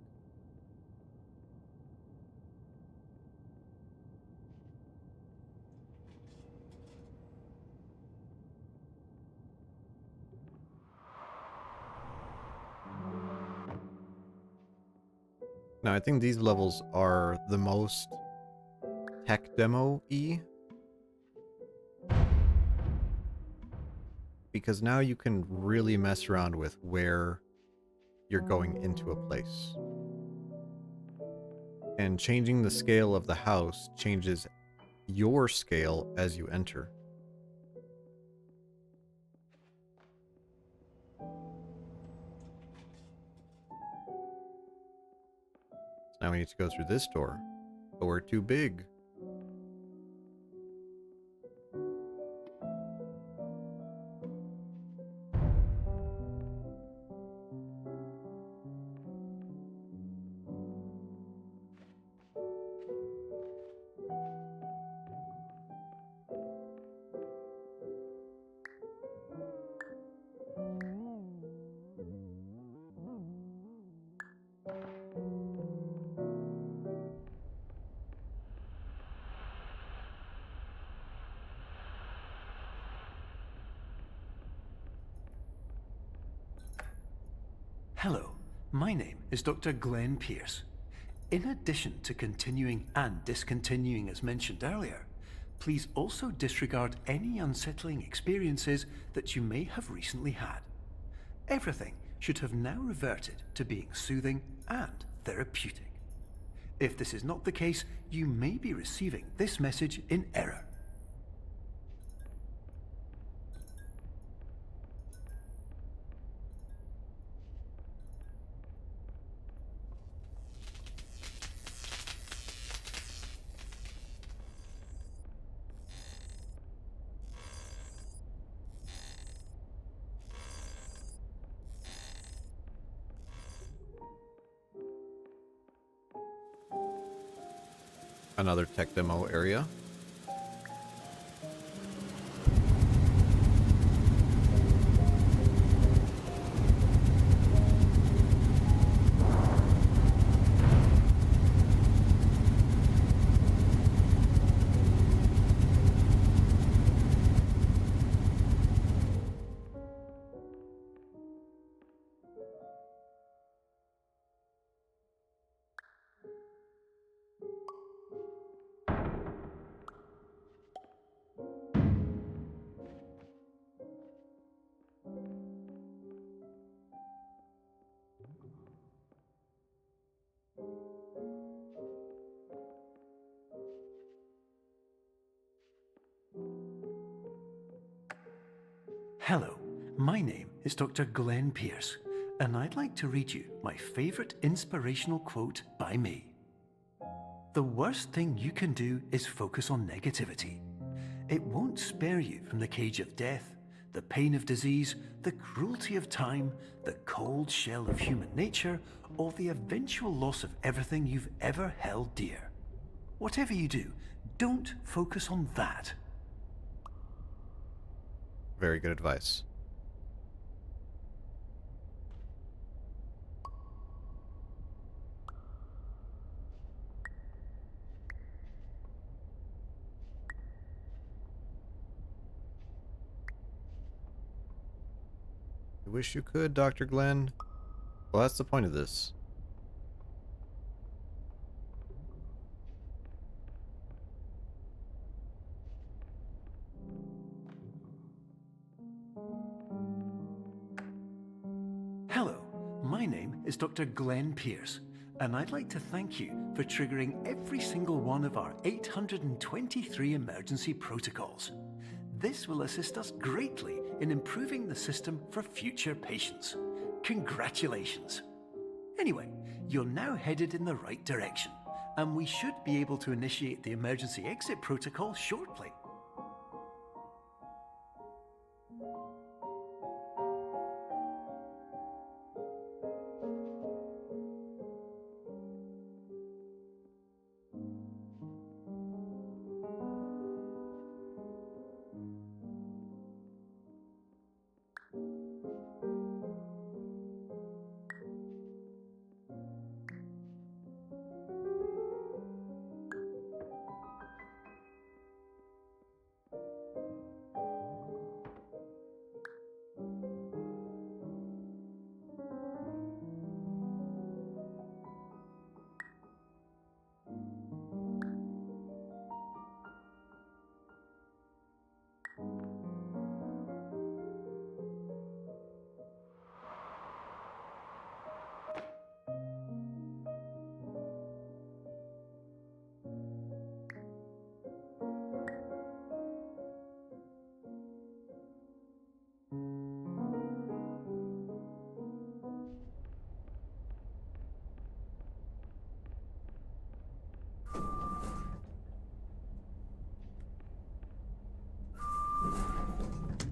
Now, I think these levels are the most tech demo-y. Because now you can really mess around with where you're going into a place. And changing the scale of the house changes your scale as you enter. So now we need to go through this door. But we're too big. Hello, my name is Dr. Glenn Pierce. In addition to continuing and discontinuing as mentioned earlier, please also disregard any unsettling experiences that you may have recently had. Everything should have now reverted to being soothing and therapeutic. If this is not the case, you may be receiving this message in error. Another tech demo area. Hello, my name is Dr. Glenn Pierce, and I'd like to read you my favorite inspirational quote by me. The worst thing you can do is focus on negativity. It won't spare you from the cage of death, The pain of disease, the cruelty of time, the cold shell of human nature, or the eventual loss of everything you've ever held dear. Whatever you do, don't focus on that. Very good advice. I wish you could, Dr. Glenn. Well, that's the point of this. Hello, my name is Dr. Glenn Pierce, and I'd like to thank you for triggering every single one of our 823 emergency protocols. This will assist us greatly in improving the system for future patients. Congratulations. Anyway, you're now headed in the right direction, and we should be able to initiate the emergency exit protocol shortly.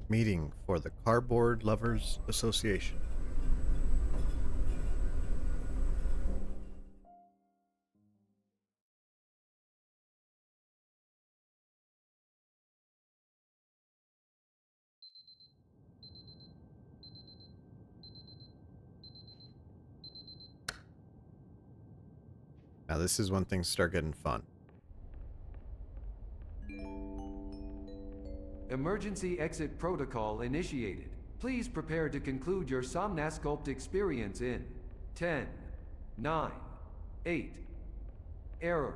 Meeting for the Cardboard Lovers Association. Now this is when things start getting fun. Emergency exit protocol initiated. Please prepare to conclude your Somnasculpt experience in 10, 9, 8. Error.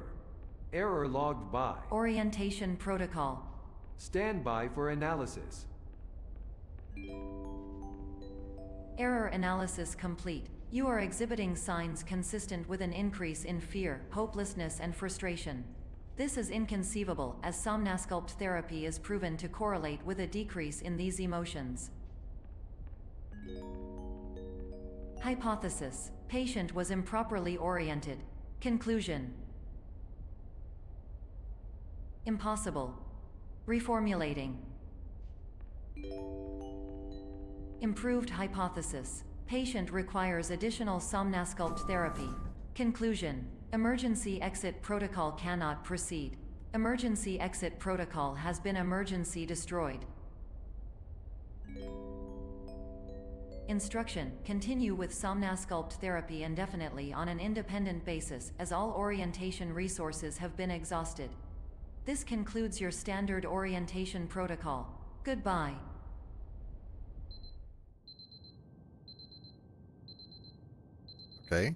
Error logged by. Orientation protocol. Stand by for analysis. Error analysis complete. You are exhibiting signs consistent with an increase in fear, hopelessness, and frustration. This is inconceivable, as Somnasculpt therapy is proven to correlate with a decrease in these emotions. Hypothesis: patient was improperly oriented. Conclusion: impossible. Reformulating. Improved hypothesis: patient requires additional Somnasculpt therapy. Conclusion: emergency exit protocol cannot proceed. Emergency exit protocol has been emergency destroyed. Instruction: continue with Somnasculpt therapy indefinitely on an independent basis, as all orientation resources have been exhausted. This concludes your standard orientation protocol. Goodbye. Okay.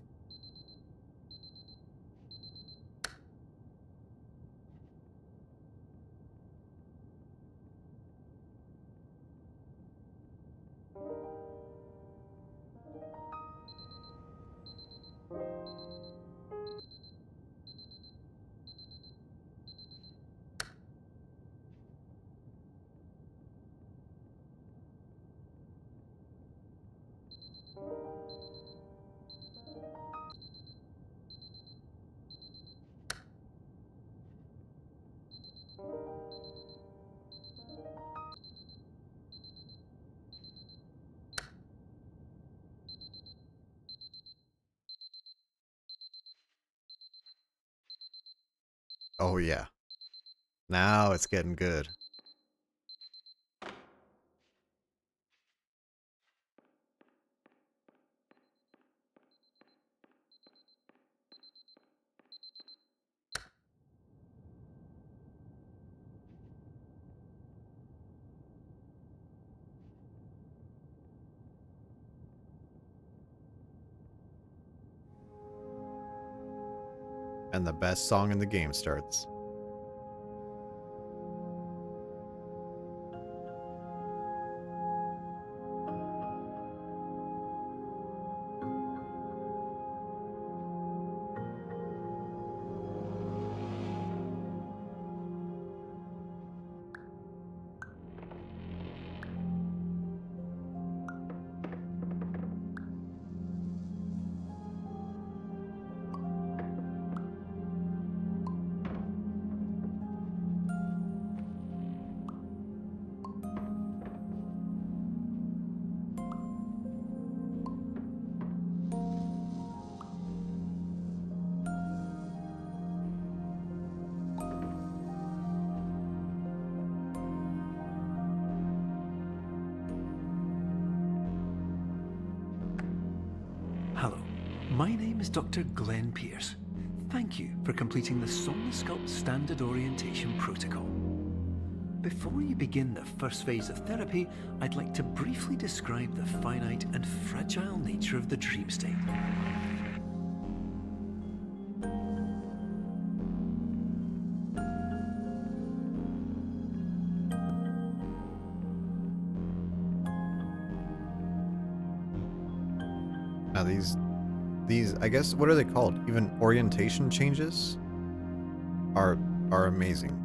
Oh yeah. Now it's getting good. And the best song in the game starts. Hello, my name is Dr. Glenn Pierce. Thank you for completing the Somnosculpt Standard Orientation Protocol. Before you begin the first phase of therapy, I'd like to briefly describe the finite and fragile nature of the dream state. Now these I guess, what are they called? Even orientation changes are amazing.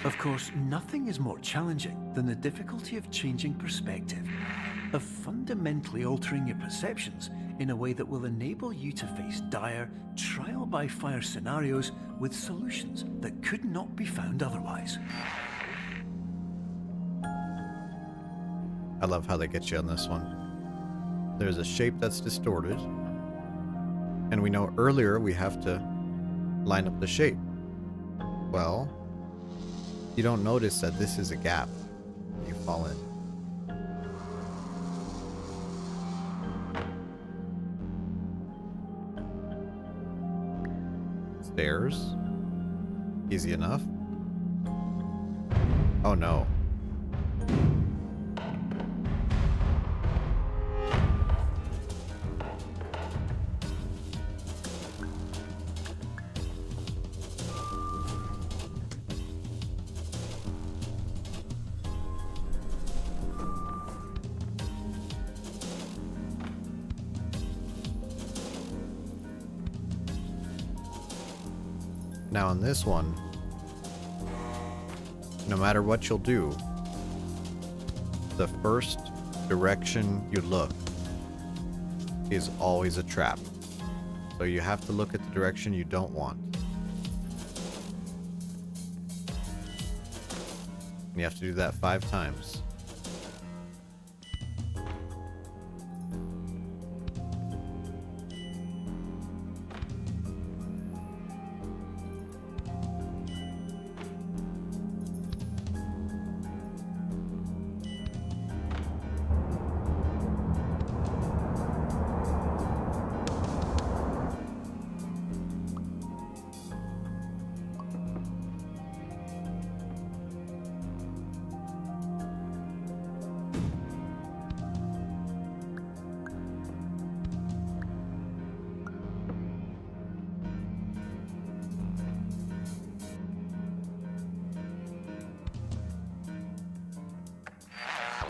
Of course, nothing is more challenging than the difficulty of changing perspective, of fundamentally altering your perceptions in a way that will enable you to face dire, trial-by-fire scenarios with solutions that could not be found otherwise. I love how they get you on this one. There's a shape that's distorted, and we know earlier we have to line up the shape. Well, you don't notice that this is a gap. You fall in. Stairs. Easy enough. Oh no. Now on this one, no matter what you'll do, the first direction you look is always a trap. So you have to look at the direction you don't want. You have to do that 5 times.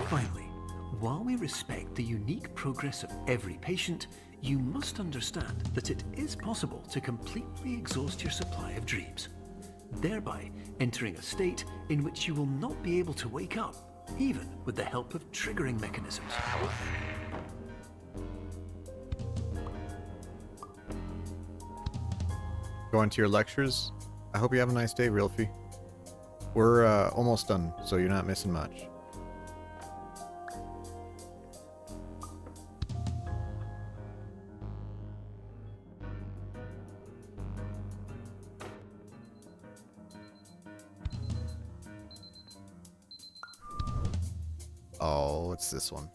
Finally, while we respect the unique progress of every patient, you must understand that it is possible to completely exhaust your supply of dreams, thereby entering a state in which you will not be able to wake up, even with the help of triggering mechanisms. Going to your lectures? I hope you have a nice day, Realfie. We're almost done, so you're not missing much. Oh, it's this one.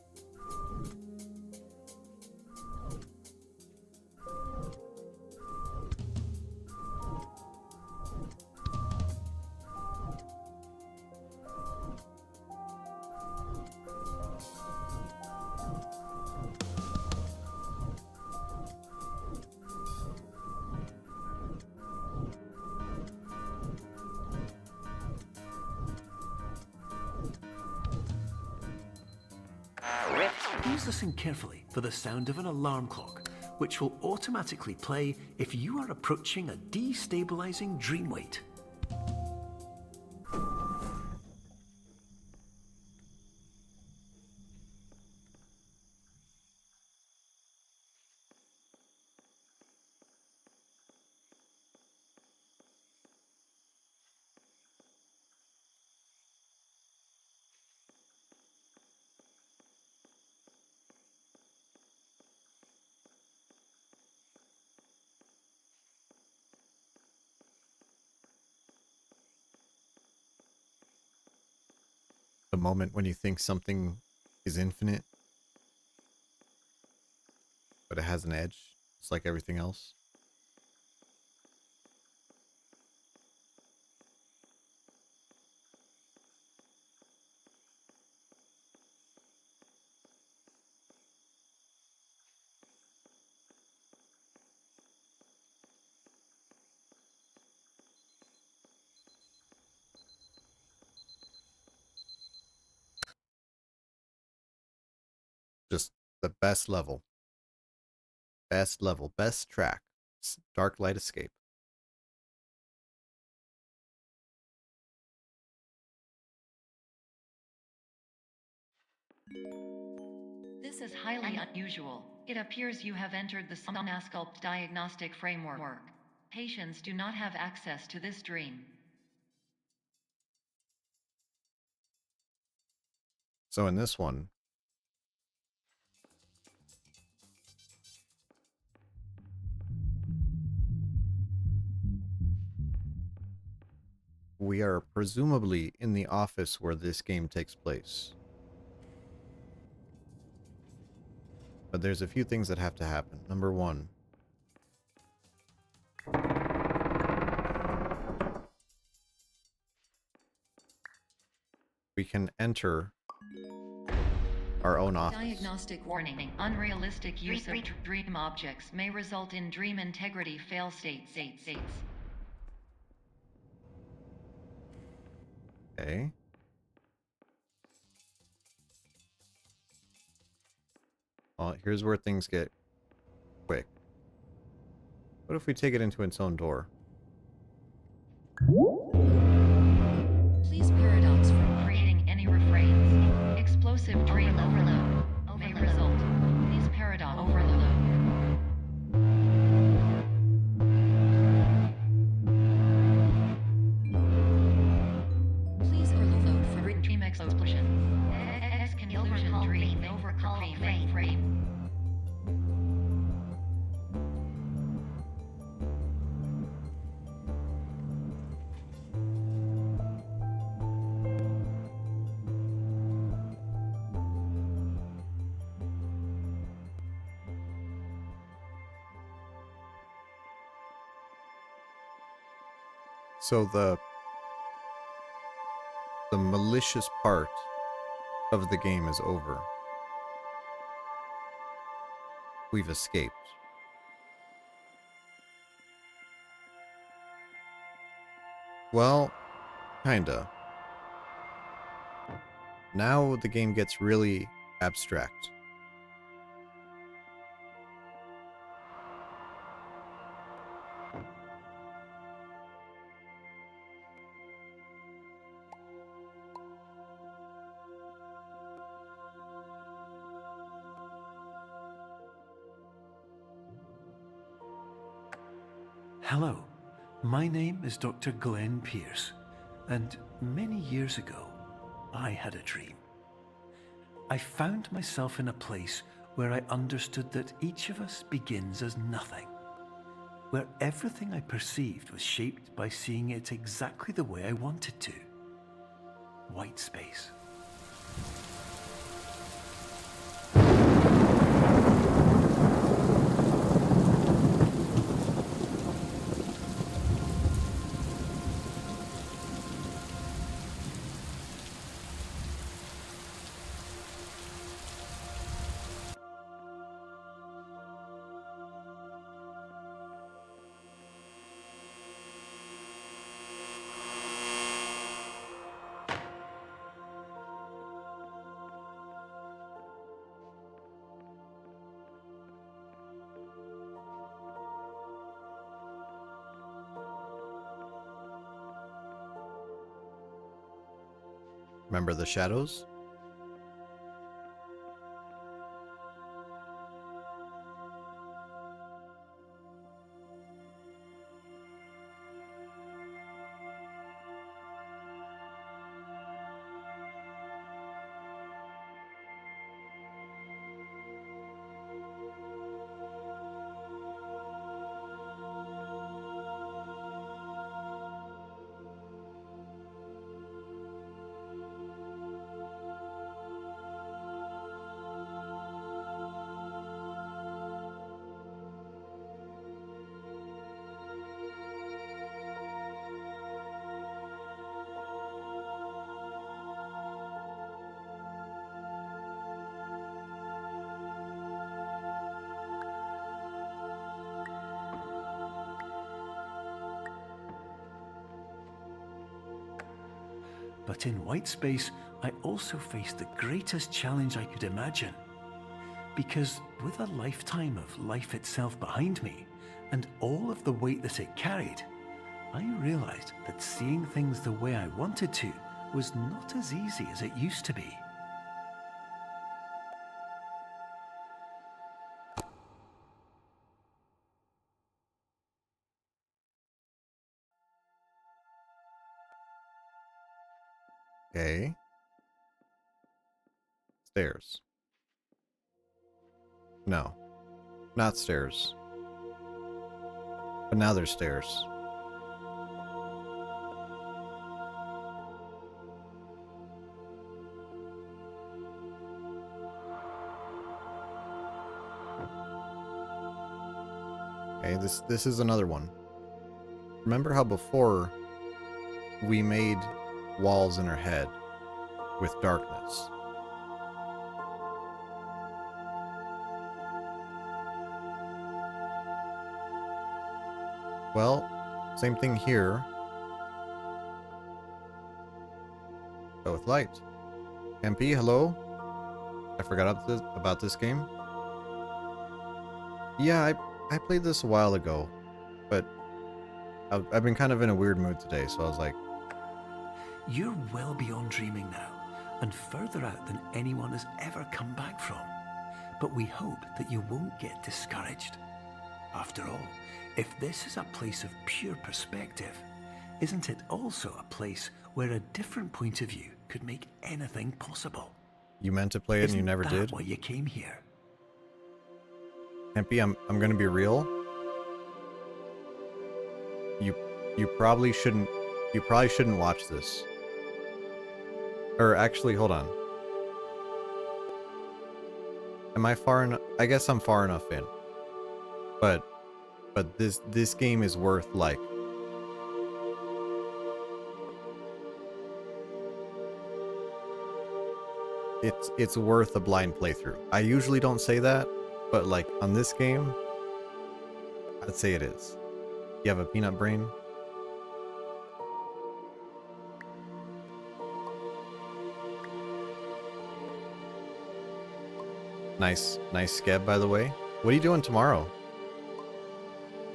Please listen carefully for the sound of an alarm clock, which will automatically play if you are approaching a destabilizing dream weight. The moment when you think something is infinite, but it has an edge. It's like everything else. Just the best level. Best level. Best track. Dark Light Escape. This is highly unusual. It appears you have entered the Somnasculpt diagnostic framework. Patients do not have access to this dream. So in this one, we are presumably in the office where this game takes place. But there's a few things that have to happen. Number one, we can enter our own office. Diagnostic warning. Unrealistic use of dream objects may result in dream integrity fail states. Okay. Well, here's where things get quick. What if we take it into its own door? Please paradox from creating any refrains. Explosive dream overload may result. Please paradox overload. Please overload for dream explosion. Conclusion dream overcall frame. So the malicious part of the game is over. We've escaped. Well, kinda. Now the game gets really abstract. Hello, my name is Dr. Glenn Pierce, and many years ago, I had a dream. I found myself in a place where I understood that each of us begins as nothing, where everything I perceived was shaped by seeing it exactly the way I wanted to. White space. Remember the shadows? But in white space, I also faced the greatest challenge I could imagine. Because with a lifetime of life itself behind me, and all of the weight that it carried, I realized that seeing things the way I wanted to was not as easy as it used to be. Okay. Stairs. No. Not stairs. But now there's stairs. Okay, this is another one. Remember how before we made walls in our head with darkness? Well, same thing here, but with light. MP, hello? I forgot about this game. Yeah, I played this a while ago, but I've been kind of in a weird mood today, so I was like, You're well beyond dreaming now, and further out than anyone has ever come back from. But we hope that you won't get discouraged. After all, if this is a place of pure perspective, isn't it also a place where a different point of view could make anything possible? you meant to play it and you Isn't never that did? why you came here? MP, I'm gonna be real. You you probably shouldn't watch this. Or actually, hold on. Am I far enough? I guess I'm far enough in. But this game is worth like it's worth a blind playthrough. I usually don't say that, but like on this game, I'd say it is. You have a peanut brain? Nice skeb, by the way. What are you doing tomorrow?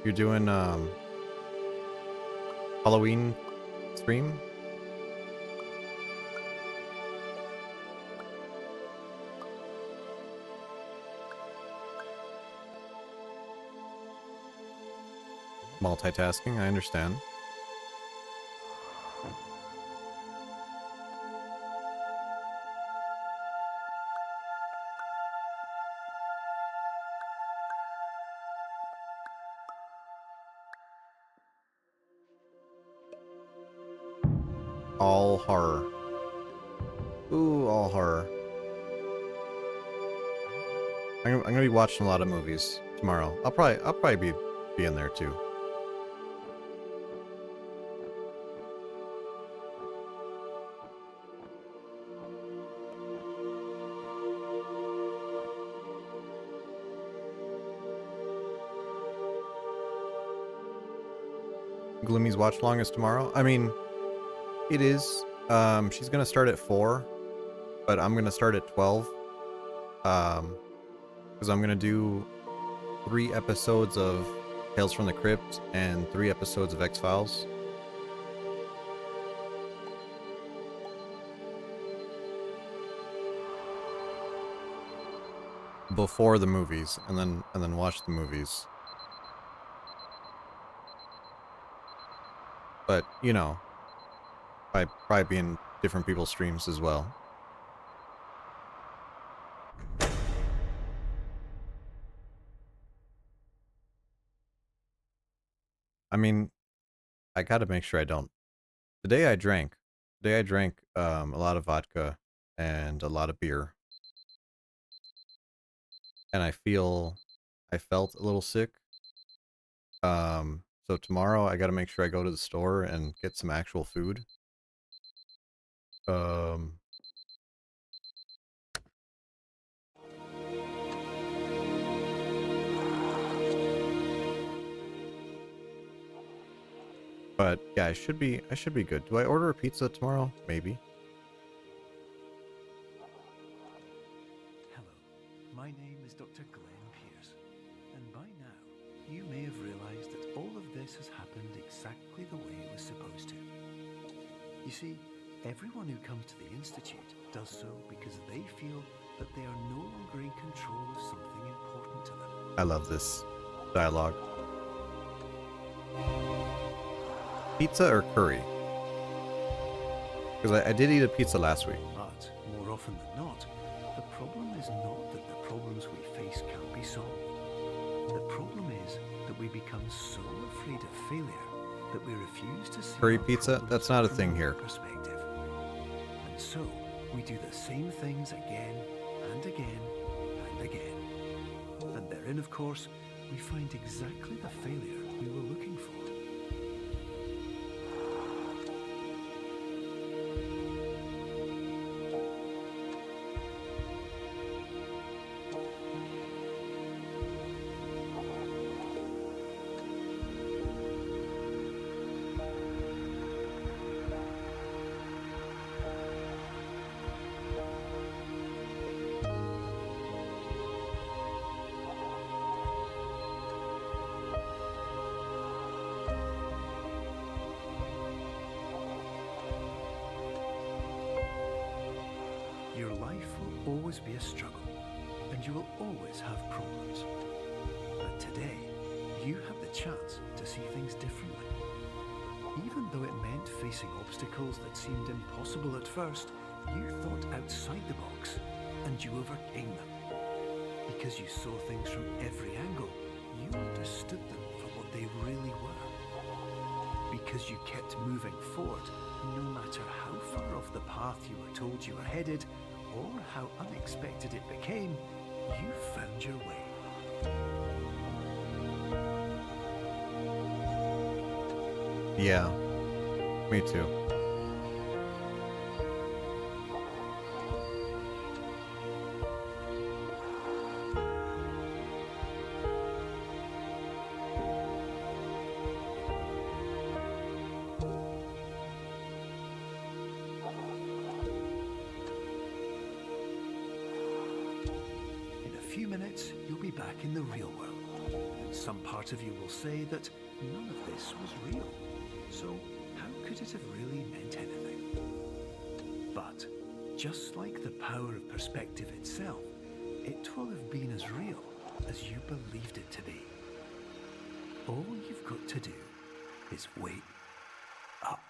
You're doing Halloween stream? multitasking, I understand. All horror. Ooh, all horror. I'm gonna be watching a lot of movies tomorrow. I'll probably be in there too. Gloomy's watch long is tomorrow. I mean, it is. She's gonna start at 4, but I'm gonna start at 12. Because I'm gonna do 3 episodes of Tales from the Crypt and 3 episodes of X-Files. Before the movies, and then watch the movies. But, you know, I probably be in different people's streams as well. I mean, I gotta make sure I don't. Today I drank. A lot of vodka and a lot of beer. And I felt a little sick. So tomorrow I gotta make sure I go to the store and get some actual food. Um, but yeah, I should be good. Do I order a pizza tomorrow? Maybe. Hello, my name is Dr. Glenn Pierce, and by now you may have realized that all of this has happened exactly the way it was supposed to. You see, everyone who comes to the Institute does so because they feel that they are no longer in control of something important to them. I love this dialogue. Pizza or curry? Because I did eat a pizza last week. But more often than not, the problem is not that the problems we face can't be solved. The problem is that we become so afraid of failure that we refuse to see Curry our pizza? problems That's not a from thing another here. perspective. And so we do the same things again and again and again. And therein, of course, we find exactly the failure we were looking for. Your life will always be a struggle, and you will always have problems. But today, you have the chance to see things differently. Even though it meant facing obstacles that seemed impossible at first, you thought outside the box, and you overcame them. Because you saw things from every angle, you understood them for what they really were. Because you kept moving forward, no matter how far off the path you were told you were headed, or how unexpected it became, you found your way. Yeah, me too. In a few minutes, you'll be back in the real world. And some part of you will say that none of this was real. So how could it have really meant anything? But just like the power of perspective itself, it will have been as real as you believed it to be. All you've got to do is wait up.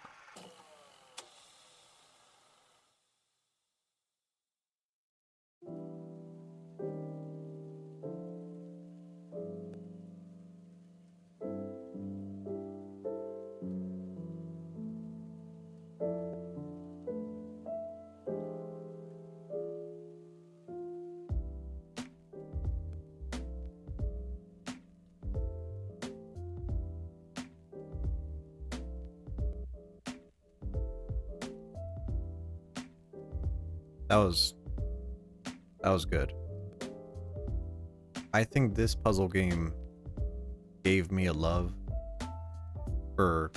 That was good. I think this puzzle game gave me a love for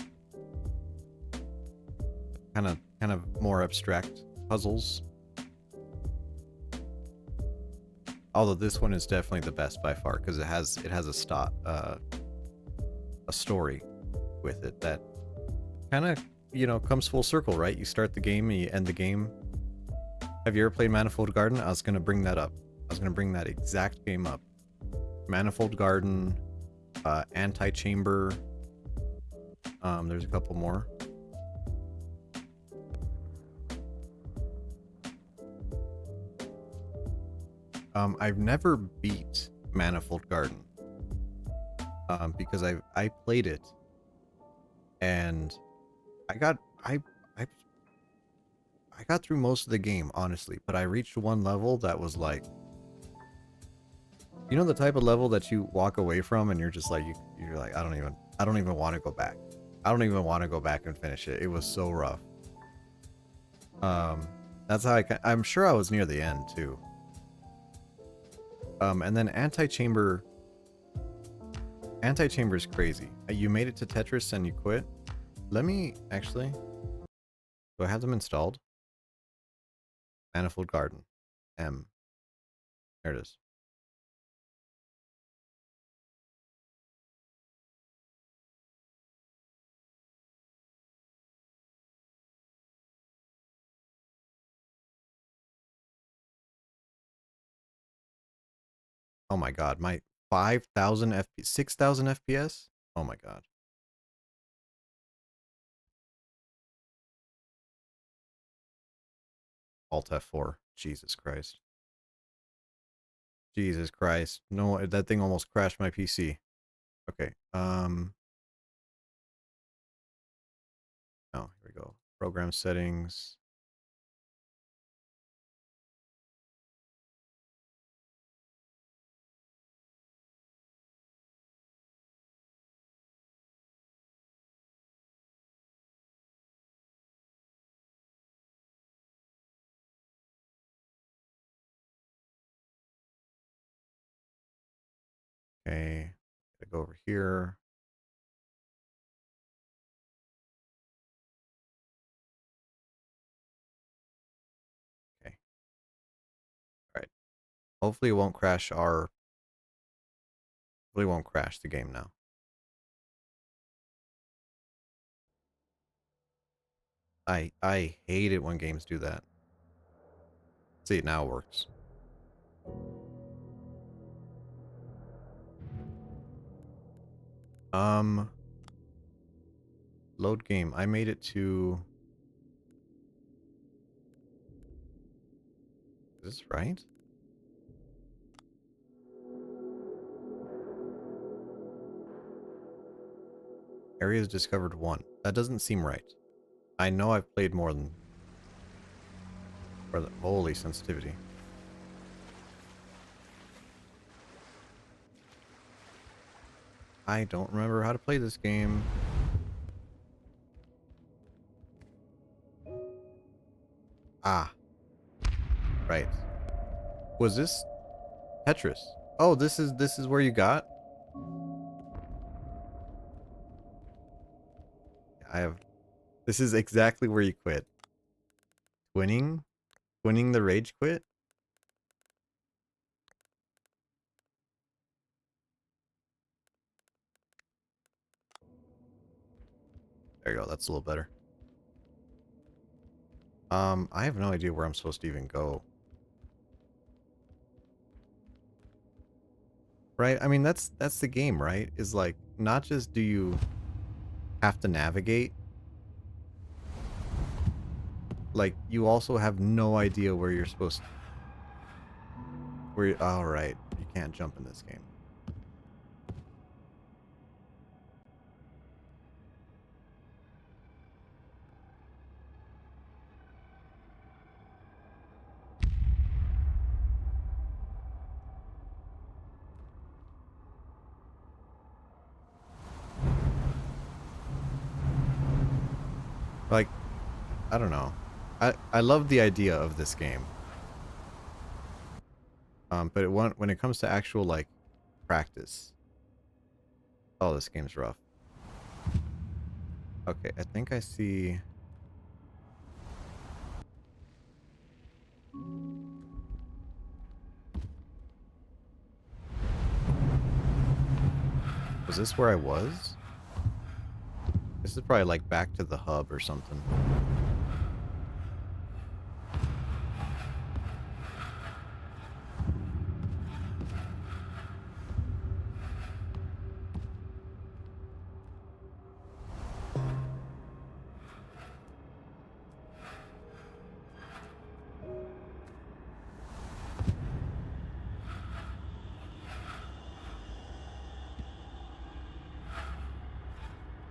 kind of more abstract puzzles. Although this one is definitely the best by far because it has a story with it that kind of, you know, comes full circle, right? You start the game and you end the game. Have you ever played Manifold Garden? I was going to bring that up. I was going to bring that exact game up. Manifold Garden, Anti-Chamber. There's a couple more. I've never beat Manifold Garden. Because I played it and I got through most of the game, honestly, but I reached one level that was like, you know, the type of level that you walk away from and you're just like, you're like, I don't even want to go back. I don't even want to go back and finish it. It was so rough. That's how I'm sure I was near the end too. And then Anti-Chamber is crazy. You made it to Tetris and you quit. Let me actually, do I have them installed? Manifold Garden. M. There it is. Oh my god, my 5,000 FPS, 6,000 FPS? Oh my god. Alt F4. Jesus Christ. Jesus Christ. No, that thing almost crashed my PC. Okay. Oh, here we go. Program settings. Okay. Gotta go over here. Okay. All right. Hopefully it won't crash hopefully it won't crash the game now. I hate it when games do that. See, now it works. Load game. I made it to... Is this right? Areas discovered 1. That doesn't seem right. I know I've played more than... Holy sensitivity. I don't remember how to play this game. Ah. Right. Was this Tetris? Oh, this is where you got? This is exactly where you quit. Twinning the rage quit? There you go, that's a little better. I have no idea where I'm supposed to even go. Right? I mean, that's the game, right? Is like, not just do you have to navigate, like you also have no idea where you're supposed to, all right, you can't jump in this game. Like, I don't know. I love the idea of this game. But when it comes to actual like practice, oh, this game's rough. Okay, I think I see. Was this where I was? This is probably like back to the hub or something.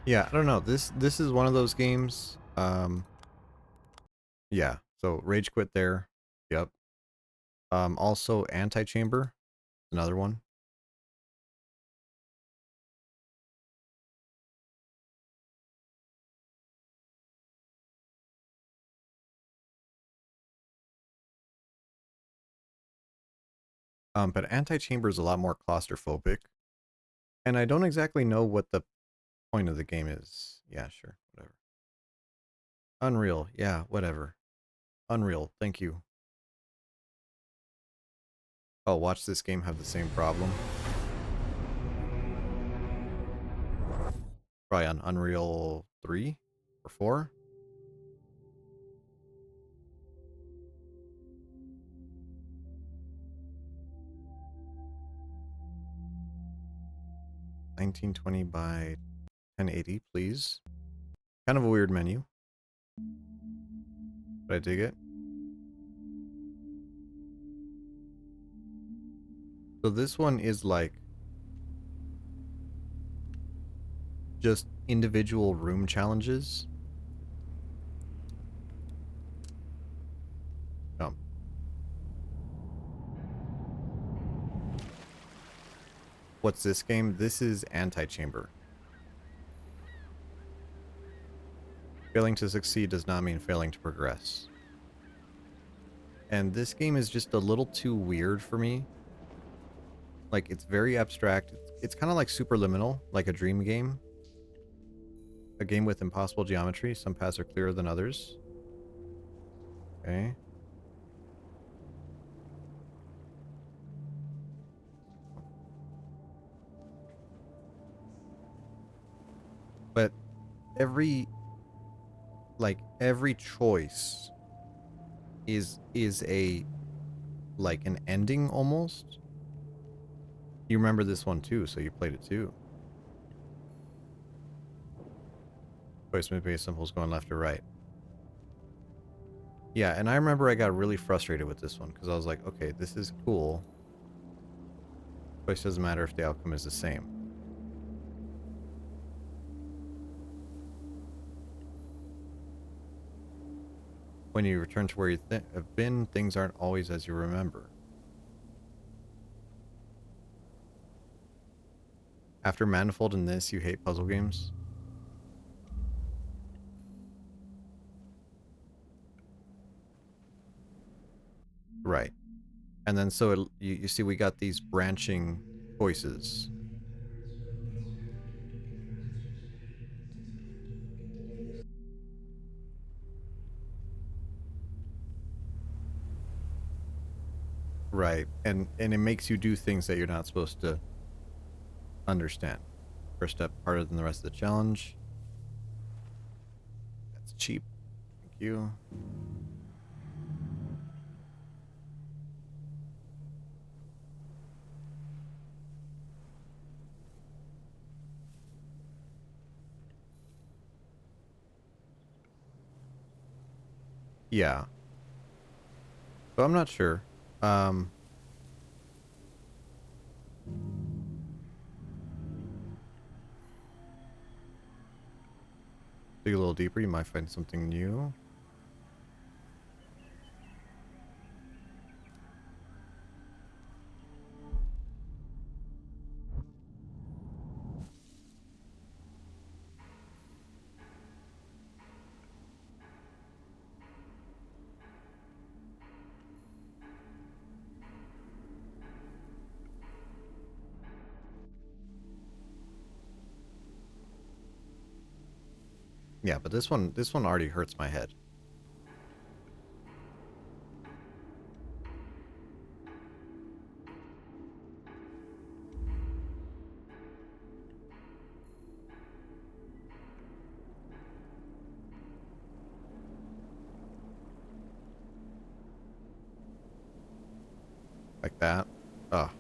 Yeah, I don't know. This is one of those games. Yeah. So rage quit there. Yep. Also anti-chamber, another one. But anti-chamber is a lot more claustrophobic, and I don't exactly know what the point of the game is. Yeah, sure, whatever. Unreal, yeah, whatever. Unreal, thank you. Oh, watch this game have the same problem. Probably on Unreal 3 or 4. $1920 by 1080, please. Kind of a weird menu, but I dig it. So this one is like just individual room challenges. Jump. What's this game? This is anti-chamber. Failing to succeed does not mean failing to progress. And this game is just a little too weird for me. Like, it's very abstract. It's kind of like Superliminal, like a dream game. A game with impossible geometry. Some paths are clearer than others. Okay. But every choice is a like an ending almost. You remember this one too, so you played it too. Choice may be as simple as going left or right. Yeah, and I remember I got really frustrated with this one because I was like, okay, this is cool. Choice doesn't matter if the outcome is the same. When you return to where you have been, things aren't always as you remember. After Manifold and this, you hate puzzle games? Right. And then so you see we got these branching choices. Right. And it makes you do things that you're not supposed to understand. First step harder than the rest of the challenge. That's cheap. Thank you. Yeah. So I'm not sure. Um, dig a little deeper, you might find something new. Yeah, but this one already hurts my head. Like that. Ugh.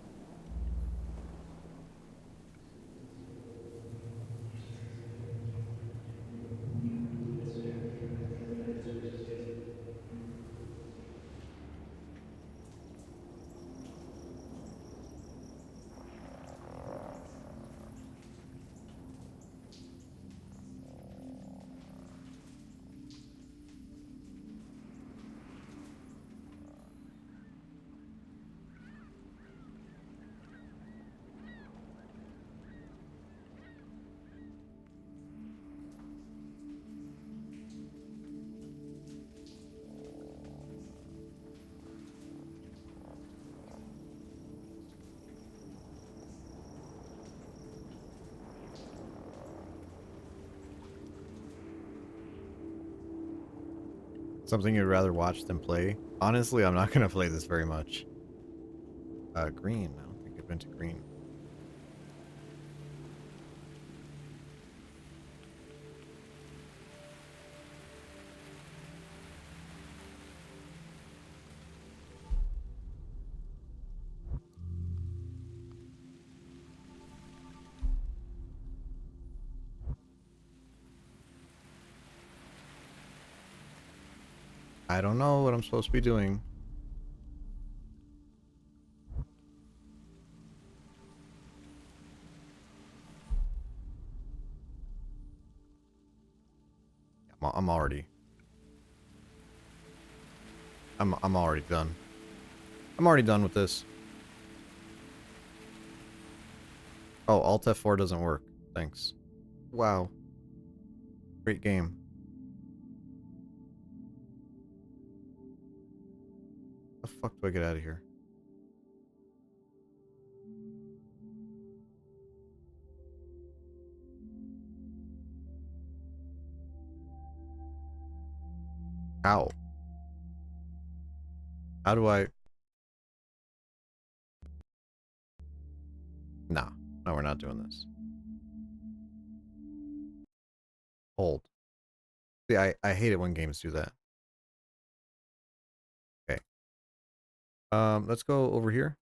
Something you'd rather watch than play? Honestly, I'm not gonna play this very much. Green. I don't think I've been to green. I don't know what I'm supposed to be doing. I'm already. I'm already done. I'm already done with this. Oh, Alt F4 doesn't work. Thanks. Wow. Great game. How the fuck do I get out of here? How? How do I... Nah. No, we're not doing this. Hold. See, I hate it when games do that. Okay. Let's go over here.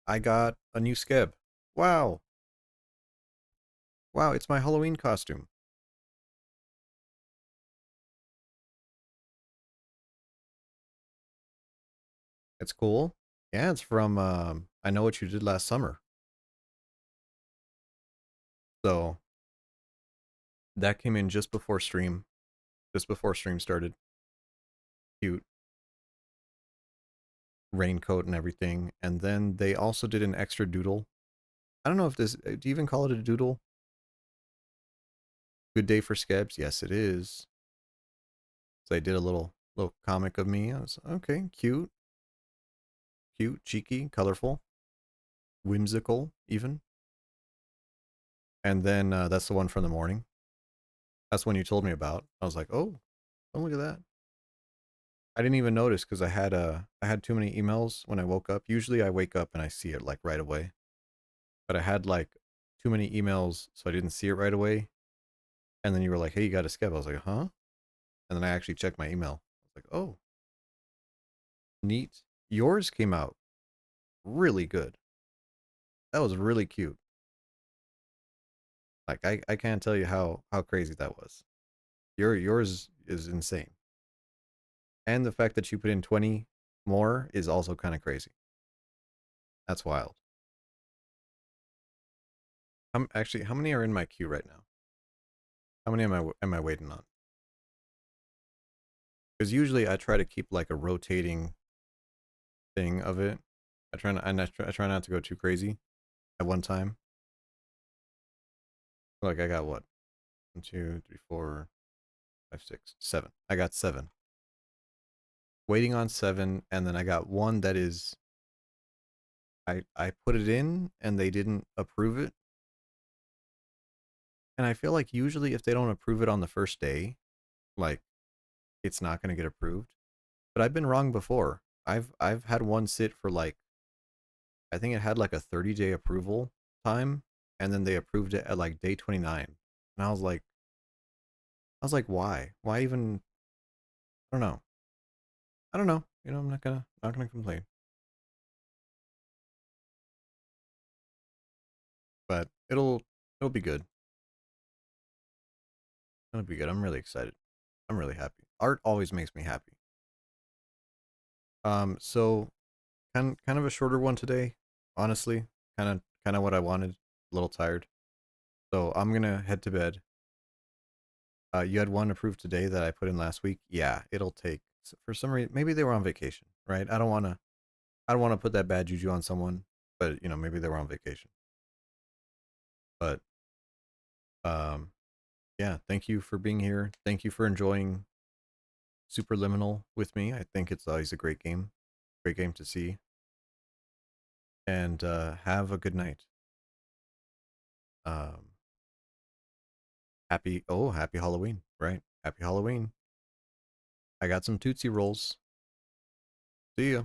I got a new skeb. Wow. Wow, it's my Halloween costume. It's cool. Yeah, it's from I Know What You Did Last Summer. So that came in just before stream. Just before stream started. Cute. Raincoat and everything. And then they also did an extra doodle. I don't know if this, do you even call it a doodle? Good day for skebs? Yes, it is. So they did a little comic of me. I was okay, cute, cute, cheeky, colorful, whimsical, even. And then that's the one from the morning. That's one you told me about. I was like, oh, look at that. I didn't even notice because I had too many emails when I woke up. Usually I wake up and I see it like right away, but I had like too many emails, so I didn't see it right away. And then you were like, "Hey, you got a skip." I was like, "Huh?" And then I actually checked my email. I was like, "Oh, neat." Yours came out really good. That was really cute. Like I can't tell you how crazy that was. Yours is insane. And the fact that you put in 20 more is also kind of crazy. That's wild. Actually, how many are in my queue right now? How many am I waiting on? Because usually I try to keep like a rotating thing of it. I try not to go too crazy at one time. Like I got what? 1, 2, 3, 4, 5, 6, 7. I got 7. Waiting on 7, and then I got one that is I put it in and they didn't approve it. And I feel like usually if they don't approve it on the first day, like it's not going to get approved. But I've been wrong before. I've had one sit for like I think it had like a 30-day approval time, and then they approved it at like day 29. And I was like, why? Why even? I don't know. I don't know. You know, I'm not gonna complain. But it'll be good. It'll be good. I'm really excited. I'm really happy. Art always makes me happy. So kind of a shorter one today, honestly. Kind of what I wanted. A little tired. So I'm gonna head to bed. You had one approved today that I put in last week. Yeah, it'll take for some reason. Maybe they were on vacation, right? I don't wanna put that bad juju on someone, but maybe they were on vacation. But um, yeah, thank you for being here. Thank you for enjoying Superliminal with me. I think it's always a great game to see. And have a good night. Um, happy Halloween, right? Happy Halloween. I got some Tootsie Rolls. See ya.